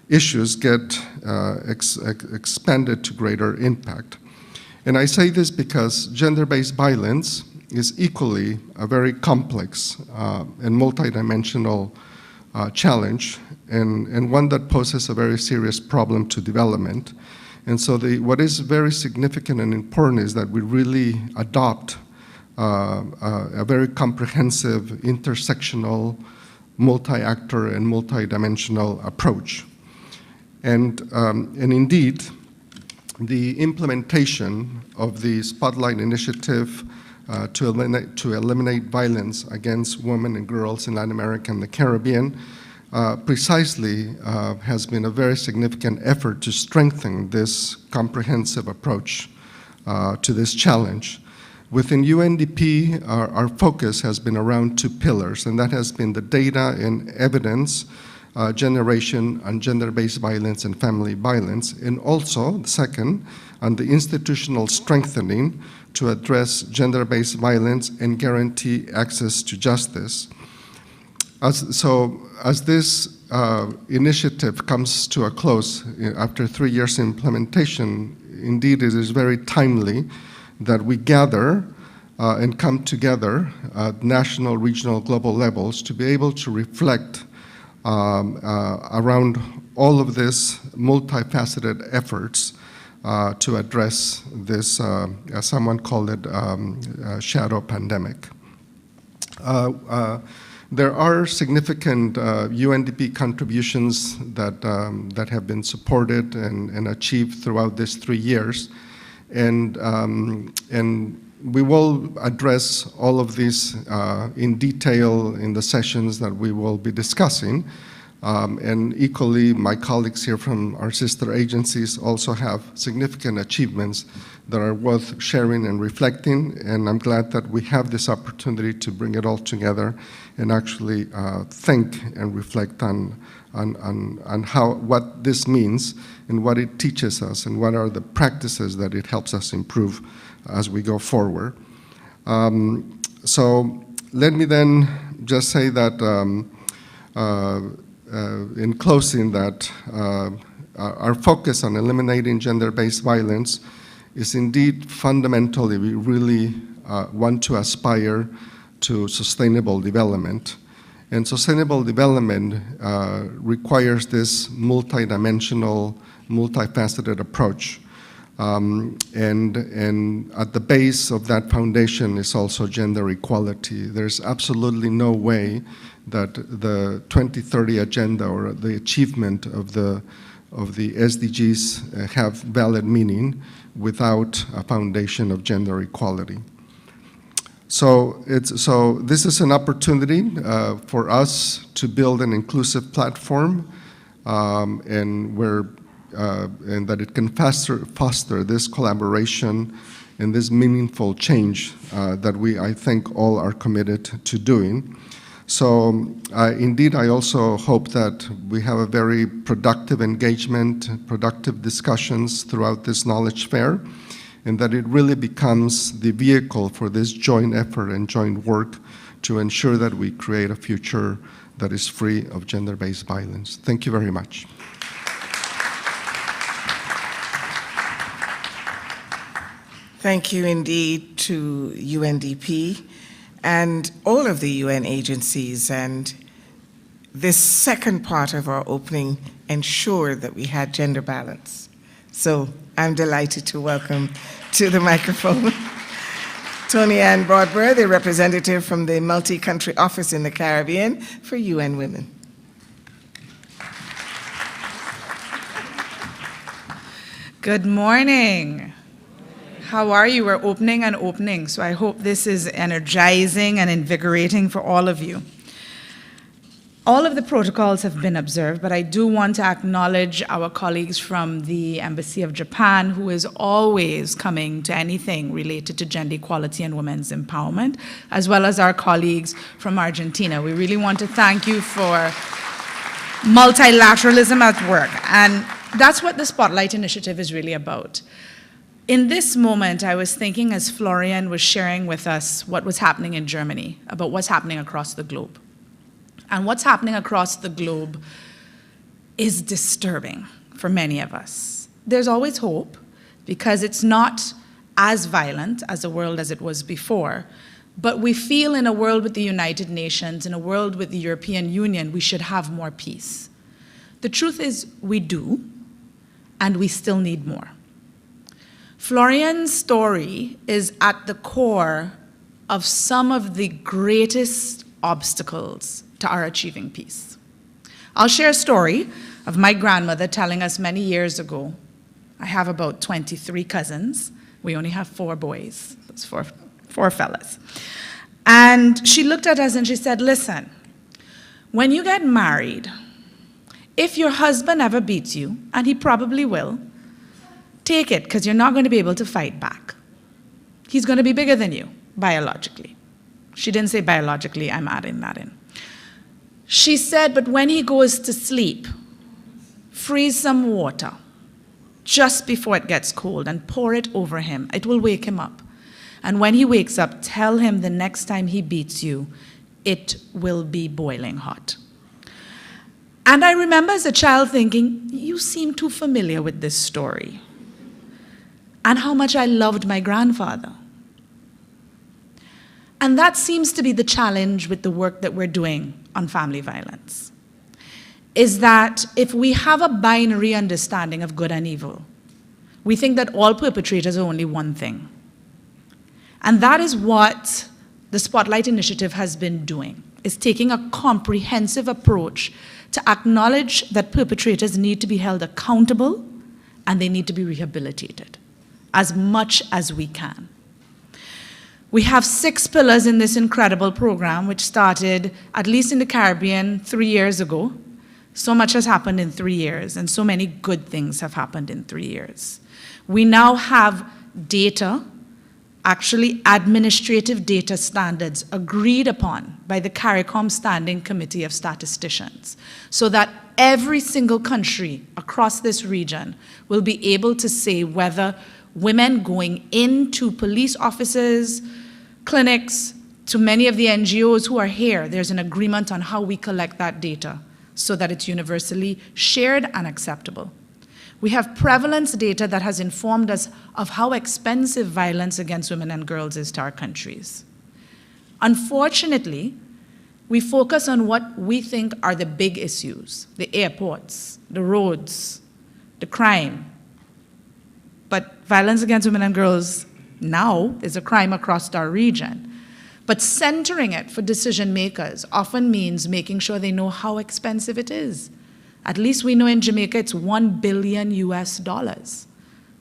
issues get expanded to greater impact. And I say this because gender-based violence is equally a very complex and multidimensional challenge, and one that poses a very serious problem to development. And so what is very significant and important is that we really adopt a very comprehensive, intersectional, multi-actor and multidimensional approach. And indeed, the implementation of the Spotlight Initiative to eliminate violence against women and girls in Latin America and the Caribbean precisely has been a very significant effort to strengthen this comprehensive approach to this challenge. Within UNDP, our focus has been around 2 pillars, and that has been the data and evidence generation on gender-based violence and family violence, and also, the second, on the institutional strengthening to address gender-based violence and guarantee access to justice. As this initiative comes to a close after 3 years implementation, indeed it is very timely that we gather and come together at national, regional, global levels to be able to reflect around all of these multifaceted efforts to address this, as someone called it, shadow pandemic. There are significant UNDP contributions that have been supported and achieved throughout these 3 years, and we will address all of these in detail in the sessions that we will be discussing. And equally, my colleagues here from our sister agencies also have significant achievements that are worth sharing and reflecting, and I'm glad that we have this opportunity to bring it all together and actually think and reflect on what this means and what it teaches us and what are the practices that it helps us improve as we go forward. So let me then just say that in closing that our focus on eliminating gender-based violence is indeed fundamentally, we really want to aspire to sustainable development. And sustainable development requires this multidimensional, multifaceted approach. And at the base of that foundation is also gender equality. There's absolutely no way that the 2030 agenda or the achievement of the SDGs have valid meaning without a foundation of gender equality. So this is an opportunity for us to build an inclusive platform, and that it can foster this collaboration and this meaningful change that I think all are committed to doing. So indeed, I also hope that we have a very productive engagement, productive discussions throughout this knowledge fair, and that it really becomes the vehicle for this joint effort and joint work to ensure that we create a future that is free of gender-based violence. Thank you very much. Thank you indeed to UNDP and all of the UN agencies. And this second part of our opening ensured that we had gender balance. So I'm delighted to welcome to the microphone Tony Ann Broadbur, the representative from the Multi-Country Office in the Caribbean for UN Women. Good morning. How are you? We're opening and opening, so I hope this is energizing and invigorating for all of you. All of the protocols have been observed, but I do want to acknowledge our colleagues from the Embassy of Japan, who is always coming to anything related to gender equality and women's empowerment, as well as our colleagues from Argentina. We really want to thank you for multilateralism at work, and that's what the Spotlight Initiative is really about. In this moment, I was thinking as Florian was sharing with us what was happening in Germany, about what's happening across the globe. And what's happening across the globe is disturbing for many of us. There's always hope, because it's not as violent as the world as it was before, but we feel in a world with the United Nations, in a world with the European Union, we should have more peace. The truth is we do, and we still need more. Florian's story is at the core of some of the greatest obstacles to our achieving peace. I'll share a story of my grandmother telling us many years ago. I have about 23 cousins. We only have 4 boys. That's four fellas. And she looked at us and she said, listen, when you get married, if your husband ever beats you, and he probably will, take it, because you're not going to be able to fight back. He's going to be bigger than you, biologically. She didn't say biologically, I'm adding that in. She said, but when he goes to sleep, freeze some water just before it gets cold and pour it over him. It will wake him up. And when he wakes up, tell him the next time he beats you, it will be boiling hot. And I remember as a child thinking, you seem too familiar with this story. And how much I loved my grandfather. And that seems to be the challenge with the work that we're doing on family violence, is that if we have a binary understanding of good and evil, we think that all perpetrators are only one thing. And that is what the Spotlight Initiative has been doing, is taking a comprehensive approach to acknowledge that perpetrators need to be held accountable and they need to be rehabilitated as much as we can. We have 6 pillars in this incredible program, which started, at least in the Caribbean, 3 years ago. So much has happened in 3 years, and so many good things have happened in 3 years. We now have data, actually administrative data standards, agreed upon by the CARICOM Standing Committee of Statisticians, so that every single country across this region will be able to say whether women going into police offices, clinics, to many of the NGOs who are here, there's an agreement on how we collect that data so that it's universally shared and acceptable. We have prevalence data that has informed us of how expensive violence against women and girls is to our countries. Unfortunately, we focus on what we think are the big issues, the airports, the roads, the crime. But violence against women and girls now is a crime across our region. But centering it for decision makers often means making sure they know how expensive it is. At least we know in Jamaica it's $1 billion US.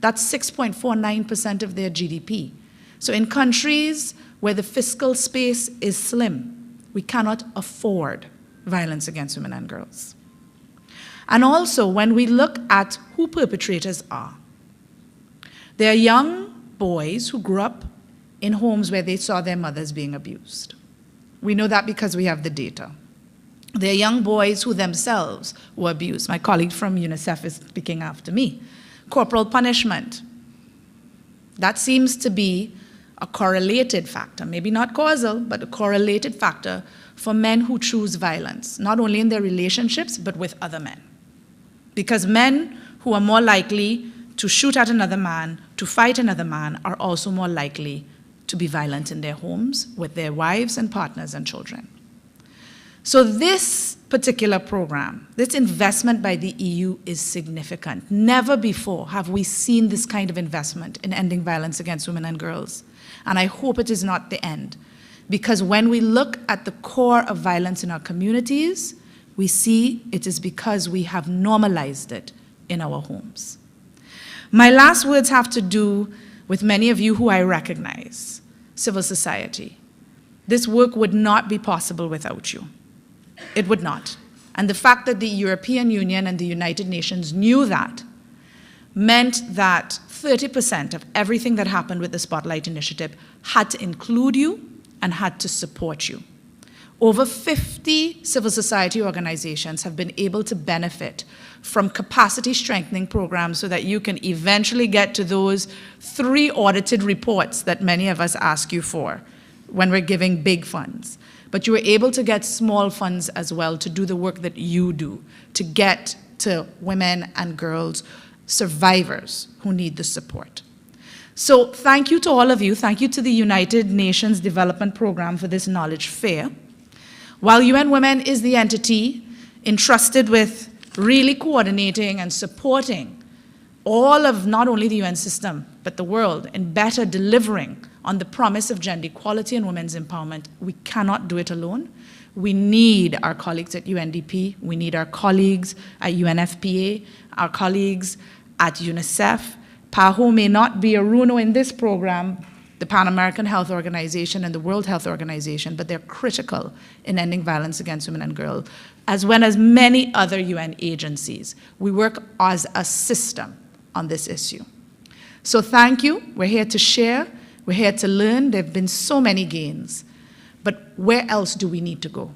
That's 6.49% of their GDP. So in countries where the fiscal space is slim, we cannot afford violence against women and girls. And also, when we look at who perpetrators are, they are young boys who grew up in homes where they saw their mothers being abused. We know that because we have the data. They are young boys who themselves were abused. My colleague from UNICEF is speaking after me. Corporal punishment. That seems to be a correlated factor, maybe not causal, but a correlated factor for men who choose violence, not only in their relationships, but with other men. Because men who are more likely to shoot at another man, to fight another man, are also more likely to be violent in their homes with their wives and partners and children. So this particular program, this investment by the EU is significant. Never before have we seen this kind of investment in ending violence against women and girls. And I hope it is not the end. Because when we look at the core of violence in our communities, we see it is because we have normalized it in our homes. My last words have to do with many of you who I recognize, civil society. This work would not be possible without you. It would not. And the fact that the European Union and the United Nations knew that meant that 30% of everything that happened with the Spotlight Initiative had to include you and had to support you. Over 50 civil society organizations have been able to benefit from capacity strengthening programs so that you can eventually get to those 3 audited reports that many of us ask you for when we're giving big funds. But you were able to get small funds as well to do the work that you do, to get to women and girls, survivors who need the support. So thank you to all of you. Thank you to the United Nations Development Program for this knowledge fair. While UN Women is the entity entrusted with really coordinating and supporting all of not only the UN system, but the world in better delivering on the promise of gender equality and women's empowerment, we cannot do it alone. We need our colleagues at UNDP, we need our colleagues at UNFPA, our colleagues at UNICEF. PAHO may not be a RUNO in this program, the Pan American Health Organization and the World Health Organization, but they're critical in ending violence against women and girls, as well as many other UN agencies. We work as a system on this issue. So thank you. We're here to share. We're here to learn. There have been so many gains. But where else do we need to go?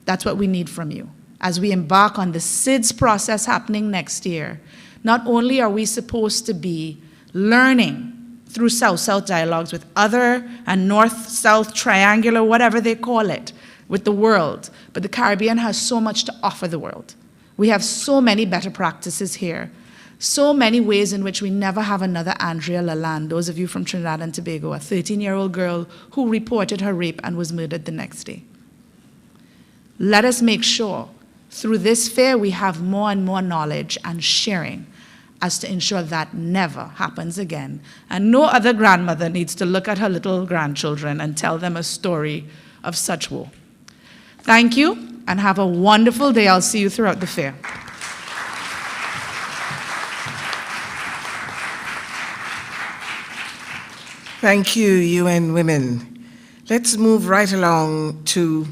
That's what we need from you. As we embark on the SIDS process happening next year, not only are we supposed to be learning through South-South dialogues with other and North-South triangular, whatever they call it, with the world, but the Caribbean has so much to offer the world. We have so many better practices here. So many ways in which we never have another Andrea Lalande, those of you from Trinidad and Tobago, a 13-year-old girl who reported her rape and was murdered the next day. Let us make sure through this fair we have more and more knowledge and sharing as to ensure that never happens again. And no other grandmother needs to look at her little grandchildren and tell them a story of such woe. Thank you and have a wonderful day. I'll see you throughout the fair. Thank you, UN Women. Let's move right along to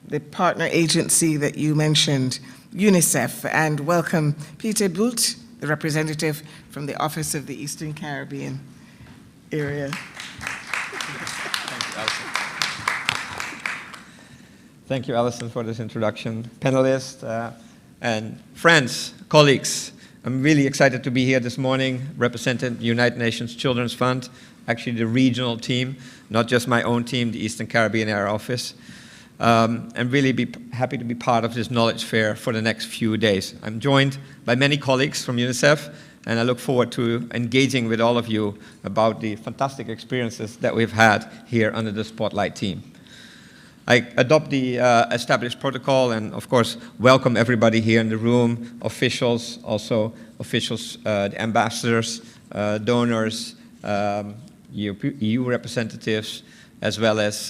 the partner agency that you mentioned, UNICEF, and welcome Peter Bult, the representative from the Office of the Eastern Caribbean area. Thank you, Alison, for this introduction. Panelists and friends, colleagues, I'm really excited to be here this morning representing the United Nations Children's Fund, actually the regional team, not just my own team, the Eastern Caribbean Area Office, and really be happy to be part of this knowledge fair for the next few days. I'm joined by many colleagues from UNICEF, and I look forward to engaging with all of you about the fantastic experiences that we've had here under the Spotlight team. I adopt the established protocol and, of course, welcome everybody here in the room, officials, also officials, the ambassadors, donors, EU representatives, as well as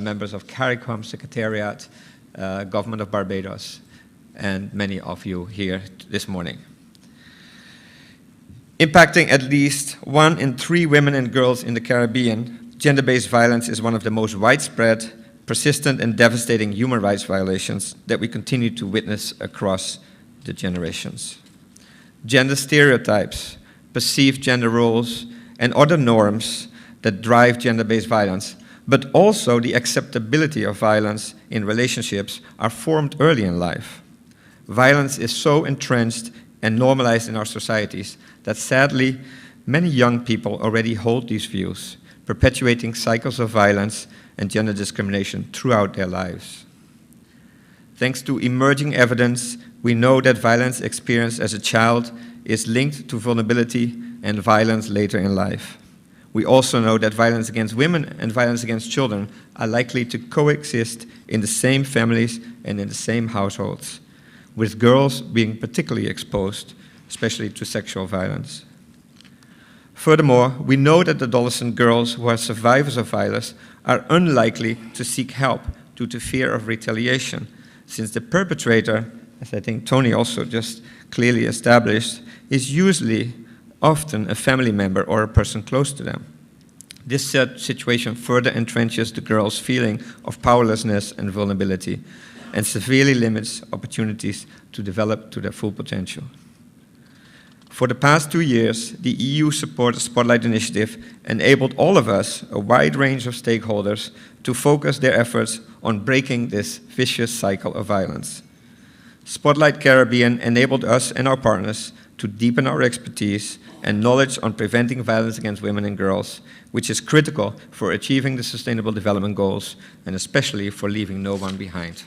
members of CARICOM Secretariat, Government of Barbados, and many of you here this morning. Impacting at least 1 in 3 women and girls in the Caribbean, gender-based violence is one of the most widespread, persistent, and devastating human rights violations that we continue to witness across the generations. Gender stereotypes, perceived gender roles, and other norms that drive gender-based violence, but also the acceptability of violence in relationships, are formed early in life. Violence is so entrenched and normalized in our societies that sadly, many young people already hold these views, perpetuating cycles of violence and gender discrimination throughout their lives. Thanks to emerging evidence, we know that violence experienced as a child is linked to vulnerability and violence later in life. We also know that violence against women and violence against children are likely to coexist in the same families and in the same households, with girls being particularly exposed, especially to sexual violence. Furthermore, we know that adolescent girls who are survivors of violence are unlikely to seek help due to fear of retaliation, since the perpetrator, as I think Tony also just clearly established, is usually often a family member or a person close to them. This situation further entrenches the girl's feeling of powerlessness and vulnerability, and severely limits opportunities to develop to their full potential. For the past 2 years, the EU Support Spotlight Initiative enabled all of us, a wide range of stakeholders, to focus their efforts on breaking this vicious cycle of violence. Spotlight Caribbean enabled us and our partners to deepen our expertise and knowledge on preventing violence against women and girls, which is critical for achieving the Sustainable Development Goals and especially for leaving no one behind.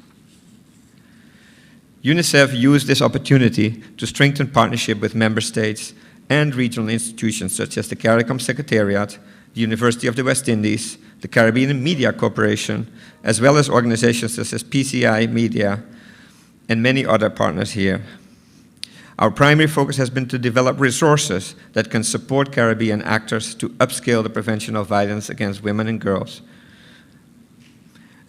UNICEF used this opportunity to strengthen partnership with member states and regional institutions such as the CARICOM Secretariat, the University of the West Indies, the Caribbean Media Corporation, as well as organizations such as PCI Media and many other partners here. Our primary focus has been to develop resources that can support Caribbean actors to upscale the prevention of violence against women and girls.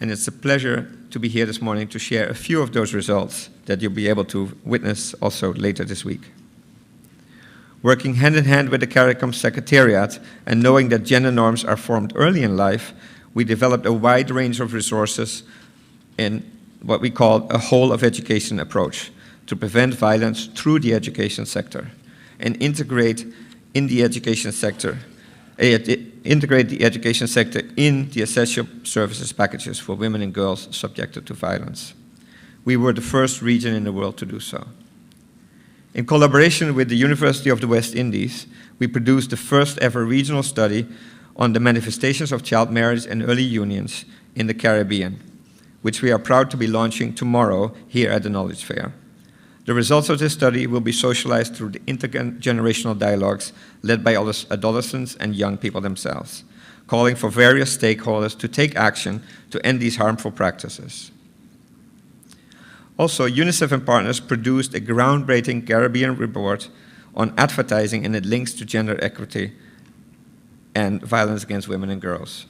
And it's a pleasure to be here this morning to share a few of those results that you'll be able to witness also later this week. Working hand in hand with the CARICOM Secretariat and knowing that gender norms are formed early in life, we developed a wide range of resources in what we call a whole of education approach to prevent violence through the education sector and integrate the education sector in the essential services packages for women and girls subjected to violence. We were the first region in the world to do so. In collaboration with the University of the West Indies, we produced the first ever regional study on the manifestations of child marriage and early unions in the Caribbean, which we are proud to be launching tomorrow here at the Knowledge Fair. The results of this study will be socialized through the intergenerational dialogues led by adolescents and young people themselves, calling for various stakeholders to take action to end these harmful practices. Also, UNICEF and partners produced a groundbreaking Caribbean report on advertising and its links to gender equity and violence against women and girls.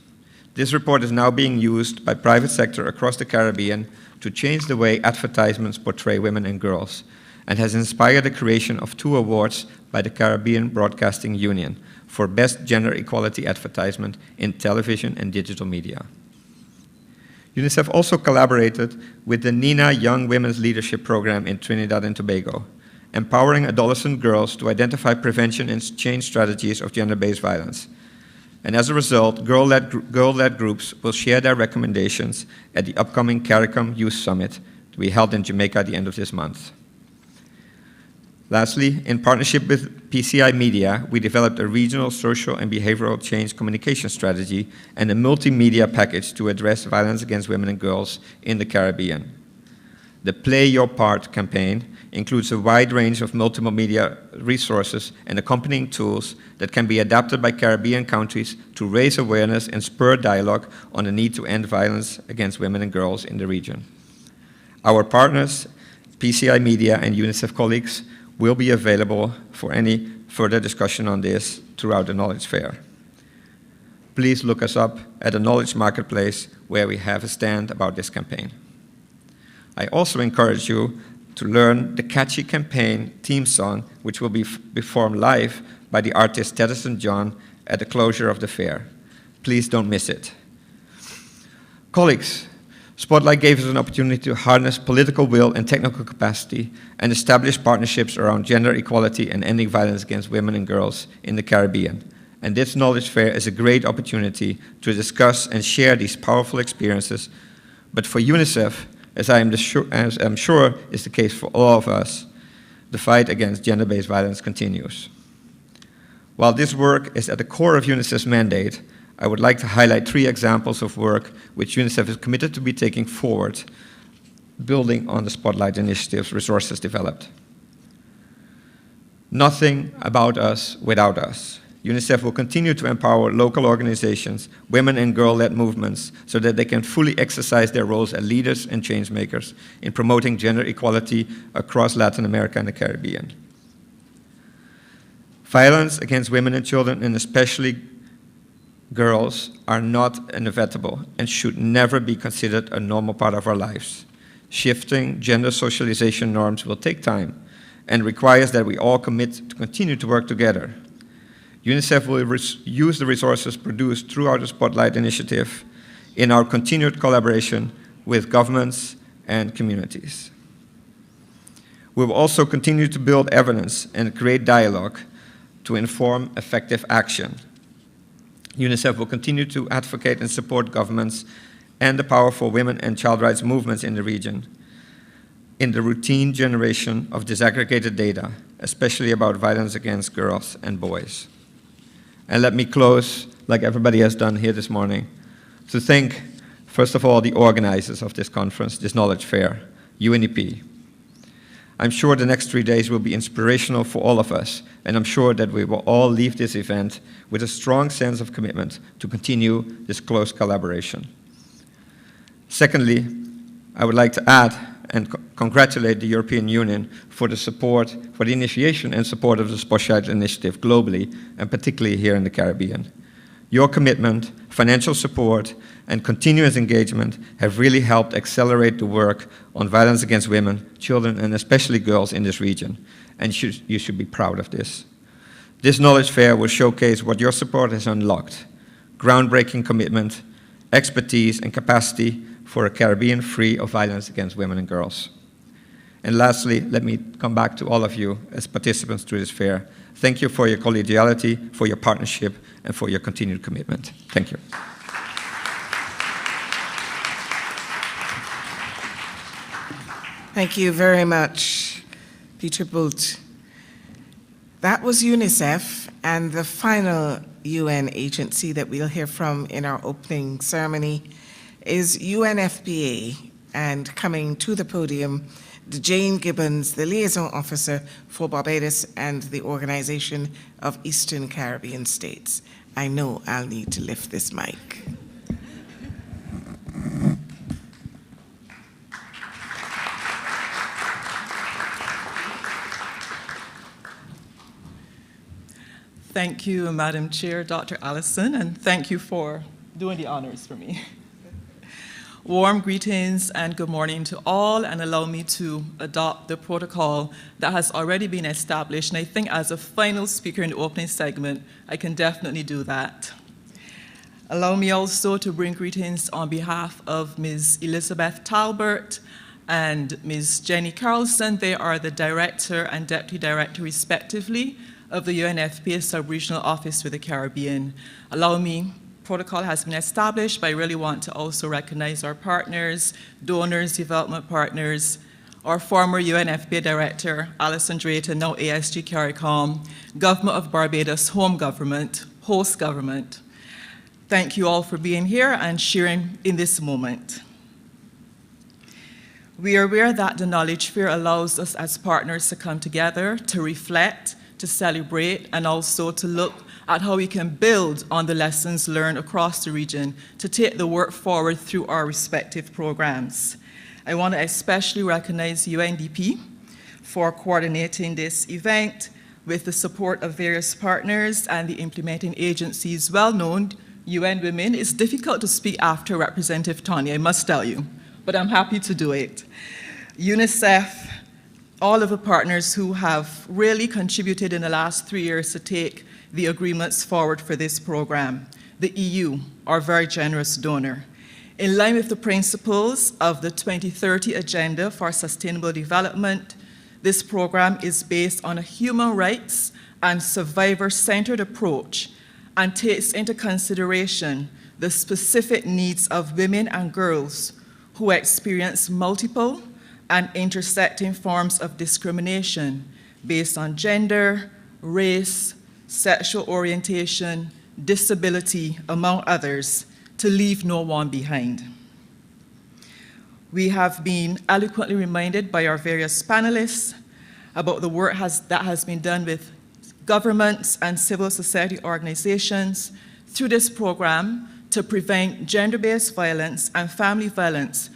This report is now being used by private sector across the Caribbean to change the way advertisements portray women and girls, and has inspired the creation of 2 awards by the Caribbean Broadcasting Union for Best Gender Equality Advertisement in Television and Digital Media. UNICEF also collaborated with the NINA Young Women's Leadership Program in Trinidad and Tobago, empowering adolescent girls to identify prevention and change strategies of gender-based violence. And as a result, girl-led groups will share their recommendations at the upcoming CARICOM Youth Summit to be held in Jamaica at the end of this month. Lastly, in partnership with PCI Media, we developed a regional social and behavioral change communication strategy and a multimedia package to address violence against women and girls in the Caribbean. The Play Your Part campaign includes a wide range of multimedia resources and accompanying tools that can be adapted by Caribbean countries to raise awareness and spur dialogue on the need to end violence against women and girls in the region. Our partners, PCI Media and UNICEF colleagues, will be available for any further discussion on this throughout the Knowledge Fair. Please look us up at the Knowledge Marketplace where we have a stand about this campaign. I also encourage you to learn the catchy campaign theme song, which will be performed live by the artist Teddyson John at the closure of the fair. Please don't miss it. Colleagues, Spotlight gave us an opportunity to harness political will and technical capacity and establish partnerships around gender equality and ending violence against women and girls in the Caribbean. And this Knowledge Fair is a great opportunity to discuss and share these powerful experiences. But for UNICEF, as I'm sure is the case for all of us, the fight against gender-based violence continues. While this work is at the core of UNICEF's mandate, I would like to highlight 3 examples of work which UNICEF is committed to be taking forward, building on the Spotlight Initiative's resources developed. Nothing about us without us. UNICEF will continue to empower local organizations, women and girl-led movements, so that they can fully exercise their roles as leaders and change makers in promoting gender equality across Latin America and the Caribbean. Violence against women and children, and especially girls, are not inevitable and should never be considered a normal part of our lives. Shifting gender socialization norms will take time and requires that we all commit to continue to work together. UNICEF will use the resources produced through our Spotlight initiative in our continued collaboration with governments and communities. We will also continue to build evidence and create dialogue to inform effective action. UNICEF will continue to advocate and support governments and the powerful women and child rights movements in the region in the routine generation of disaggregated data, especially about violence against girls and boys. And let me close, like everybody has done here this morning, to thank, first of all, the organizers of this conference, this knowledge fair, UNEP. I'm sure the next 3 days will be inspirational for all of us, and I'm sure that we will all leave this event with a strong sense of commitment to continue this close collaboration. Secondly, I would like to add and congratulate the European Union for the support, for the initiation and support of the Spotlight Initiative globally, and particularly here in the Caribbean. Your commitment, financial support, and continuous engagement have really helped accelerate the work on violence against women, children, and especially girls in this region, and you should be proud of this. This knowledge fair will showcase what your support has unlocked: groundbreaking commitment, expertise, and capacity for a Caribbean free of violence against women and girls. And lastly, let me come back to all of you as participants to this fair. Thank you for your collegiality, for your partnership, and for your continued commitment. Thank you. Thank you very much, Peter Bolt. That was UNICEF, and the final UN agency that we'll hear from in our opening ceremony is UNFPA, and coming to the podium, Jane Gibbons, the Liaison Officer for Barbados and the Organization of Eastern Caribbean States. I know I'll need to lift this mic. Thank you, Madam Chair, Dr. Allison, and thank you for doing the honors for me. Warm greetings and good morning to all, and allow me to adopt the protocol that has already been established. And I think as a final speaker in the opening segment, I can definitely do that. Allow me also to bring greetings on behalf of Ms. Elizabeth Talbert and Ms. Jenny Carlson. They are the Director and Deputy Director, respectively, of the UNFPA Sub-Regional Office for the Caribbean. Allow me, protocol has been established, but I really want to also recognize our partners, donors, development partners, our former UNFPA Director, Alison Drayton, now ASG CARICOM, Government of Barbados, Home Government, Host Government. Thank you all for being here and sharing in this moment. We are aware that the Knowledge Fair allows us as partners to come together, to reflect, to celebrate, and also to look at how we can build on the lessons learned across the region to take the work forward through our respective programs. I want to especially recognize UNDP for coordinating this event with the support of various partners and the implementing agencies. Well known, UN Women. It's difficult to speak after Representative Tanya, I must tell you, but I'm happy to do it. UNICEF, all of the partners who have really contributed in the last 3 years to take the agreements forward for this program. The EU, our very generous donor. In line with the principles of the 2030 Agenda for Sustainable Development, this program is based on a human rights and survivor-centered approach and takes into consideration the specific needs of women and girls who experience multiple and intersecting forms of discrimination based on gender, race, sexual orientation, disability, among others, to leave no one behind. We have been eloquently reminded by our various panelists about the work that has been done with governments and civil society organizations through this program to prevent gender-based violence and family violence,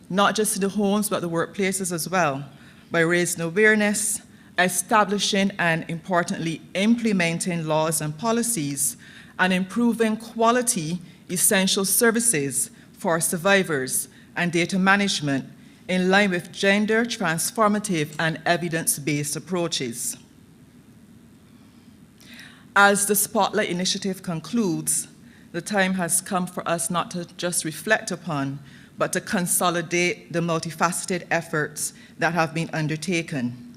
not just in the homes, but the workplaces as well, by raising awareness, establishing and, importantly, implementing laws and policies, and improving quality essential services for survivors and data management in line with gender transformative and evidence-based approaches. As the Spotlight Initiative concludes, the time has come for us not to just reflect upon, but to consolidate the multifaceted efforts that have been undertaken.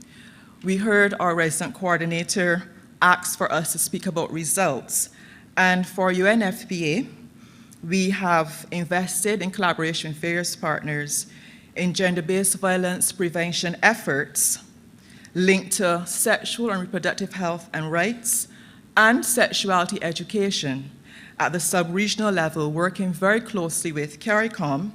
We heard our resident coordinator ask for us to speak about results, and for UNFPA, we have invested in collaboration with various partners in gender-based violence prevention efforts linked to sexual and reproductive health and rights and sexuality education at the sub-regional level, working very closely with CARICOM.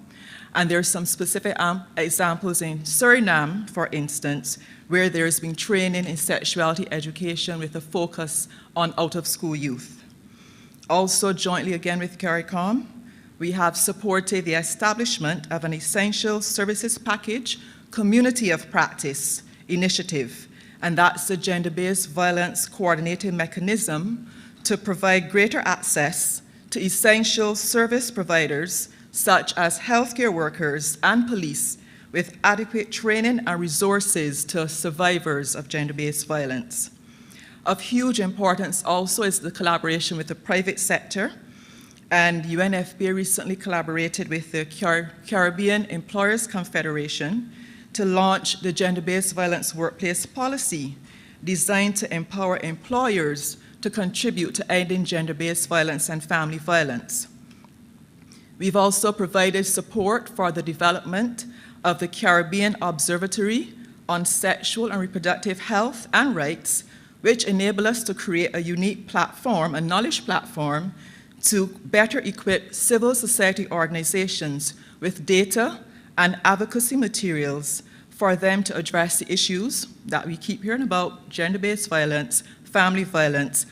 And there are some specific examples in Suriname, for instance, where there's been training in sexuality education with a focus on out-of-school youth. Also, jointly again with CARICOM, we have supported the establishment of an essential services package community of practice initiative, and that's the gender-based violence coordinating mechanism to provide greater access to essential service providers such as healthcare workers and police with adequate training and resources to survivors of gender-based violence. Of huge importance also is the collaboration with the private sector, and UNFPA recently collaborated with the Caribbean Employers Confederation to launch the gender-based violence workplace policy designed to empower employers to contribute to ending gender-based violence and family violence. We've also provided support for the development of the Caribbean Observatory on Sexual and Reproductive Health and Rights, which enable us to create a unique platform, a knowledge platform, to better equip civil society organizations with data and advocacy materials for them to address the issues that we keep hearing about: gender-based violence, family violence,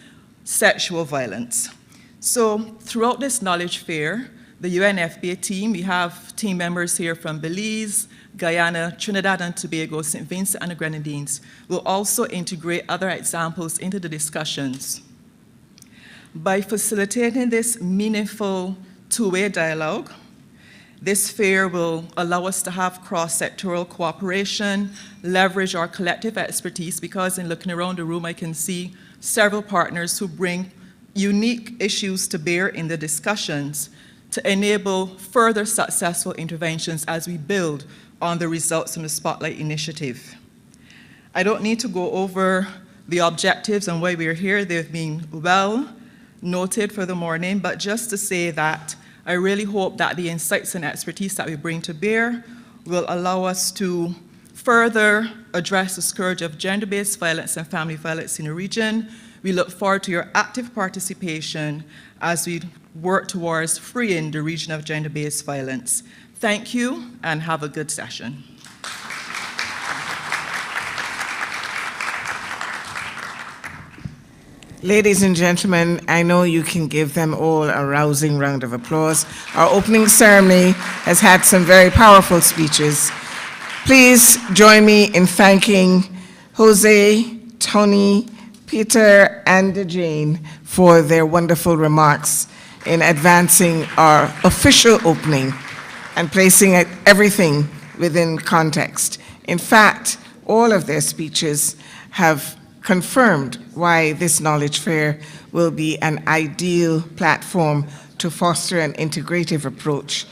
sexual violence. So throughout this knowledge fair, the UNFPA team, we have team members here from Belize, Guyana, Trinidad and Tobago, St. Vincent and the Grenadines, will also integrate other examples into the discussions. By facilitating this meaningful two-way dialogue, this fair will allow us to have cross-sectoral cooperation, leverage our collective expertise, because in looking around the room, I can see several partners who bring unique issues to bear in the discussions to enable further successful interventions as we build on the results from the Spotlight Initiative. I don't need to go over the objectives and why we're here. They've been well noted for the morning, but just to say that I really hope that the insights and expertise that we bring to bear will allow us to further address the scourge of gender-based violence and family violence in the region. We look forward to your active participation as we work towards freeing the region of gender-based violence. Thank you, and have a good session. Ladies and gentlemen, I know you can give them all a rousing round of applause. Our opening ceremony has had some very powerful speeches. Please join me in thanking Jose, Tony, Peter, and Jane for their wonderful remarks in advancing our official opening and placing everything within context. In fact, all of their speeches have confirmed why this knowledge fair will be an ideal platform to foster an integrative approach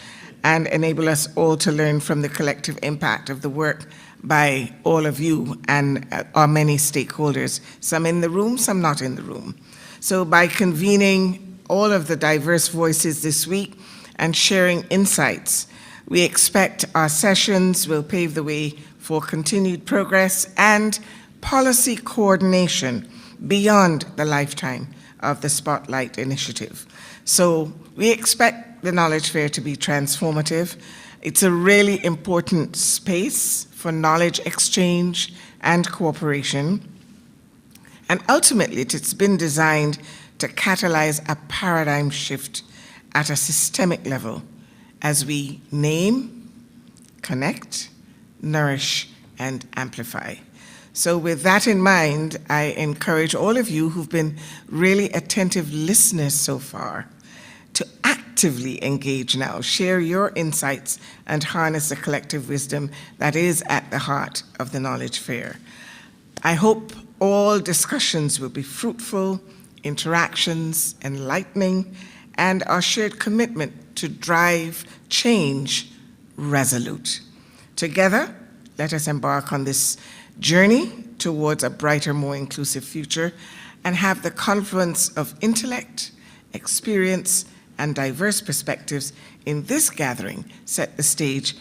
and enable us all to learn from the collective impact of the work by all of you and our many stakeholders, some in the room, some not in the room. So by convening all of the diverse voices this week and sharing insights, we expect our sessions will pave the way for continued progress and policy coordination beyond the lifetime of the Spotlight Initiative. So we expect the knowledge fair to be transformative. It's a really important space for knowledge exchange and cooperation. And ultimately, it's been designed to catalyze a paradigm shift at a systemic level as we name, connect, nourish, and amplify. So with that in mind, I encourage all of you who've been really attentive listeners so far to actively engage now, share your insights, and harness the collective wisdom that is at the heart of the Knowledge Fair. I hope all discussions will be fruitful, interactions enlightening, and our shared commitment to drive change resolute. Together, let us embark on this journey towards a brighter, more inclusive future and have the confluence of intellect, experience, and diverse perspectives in this gathering set the stage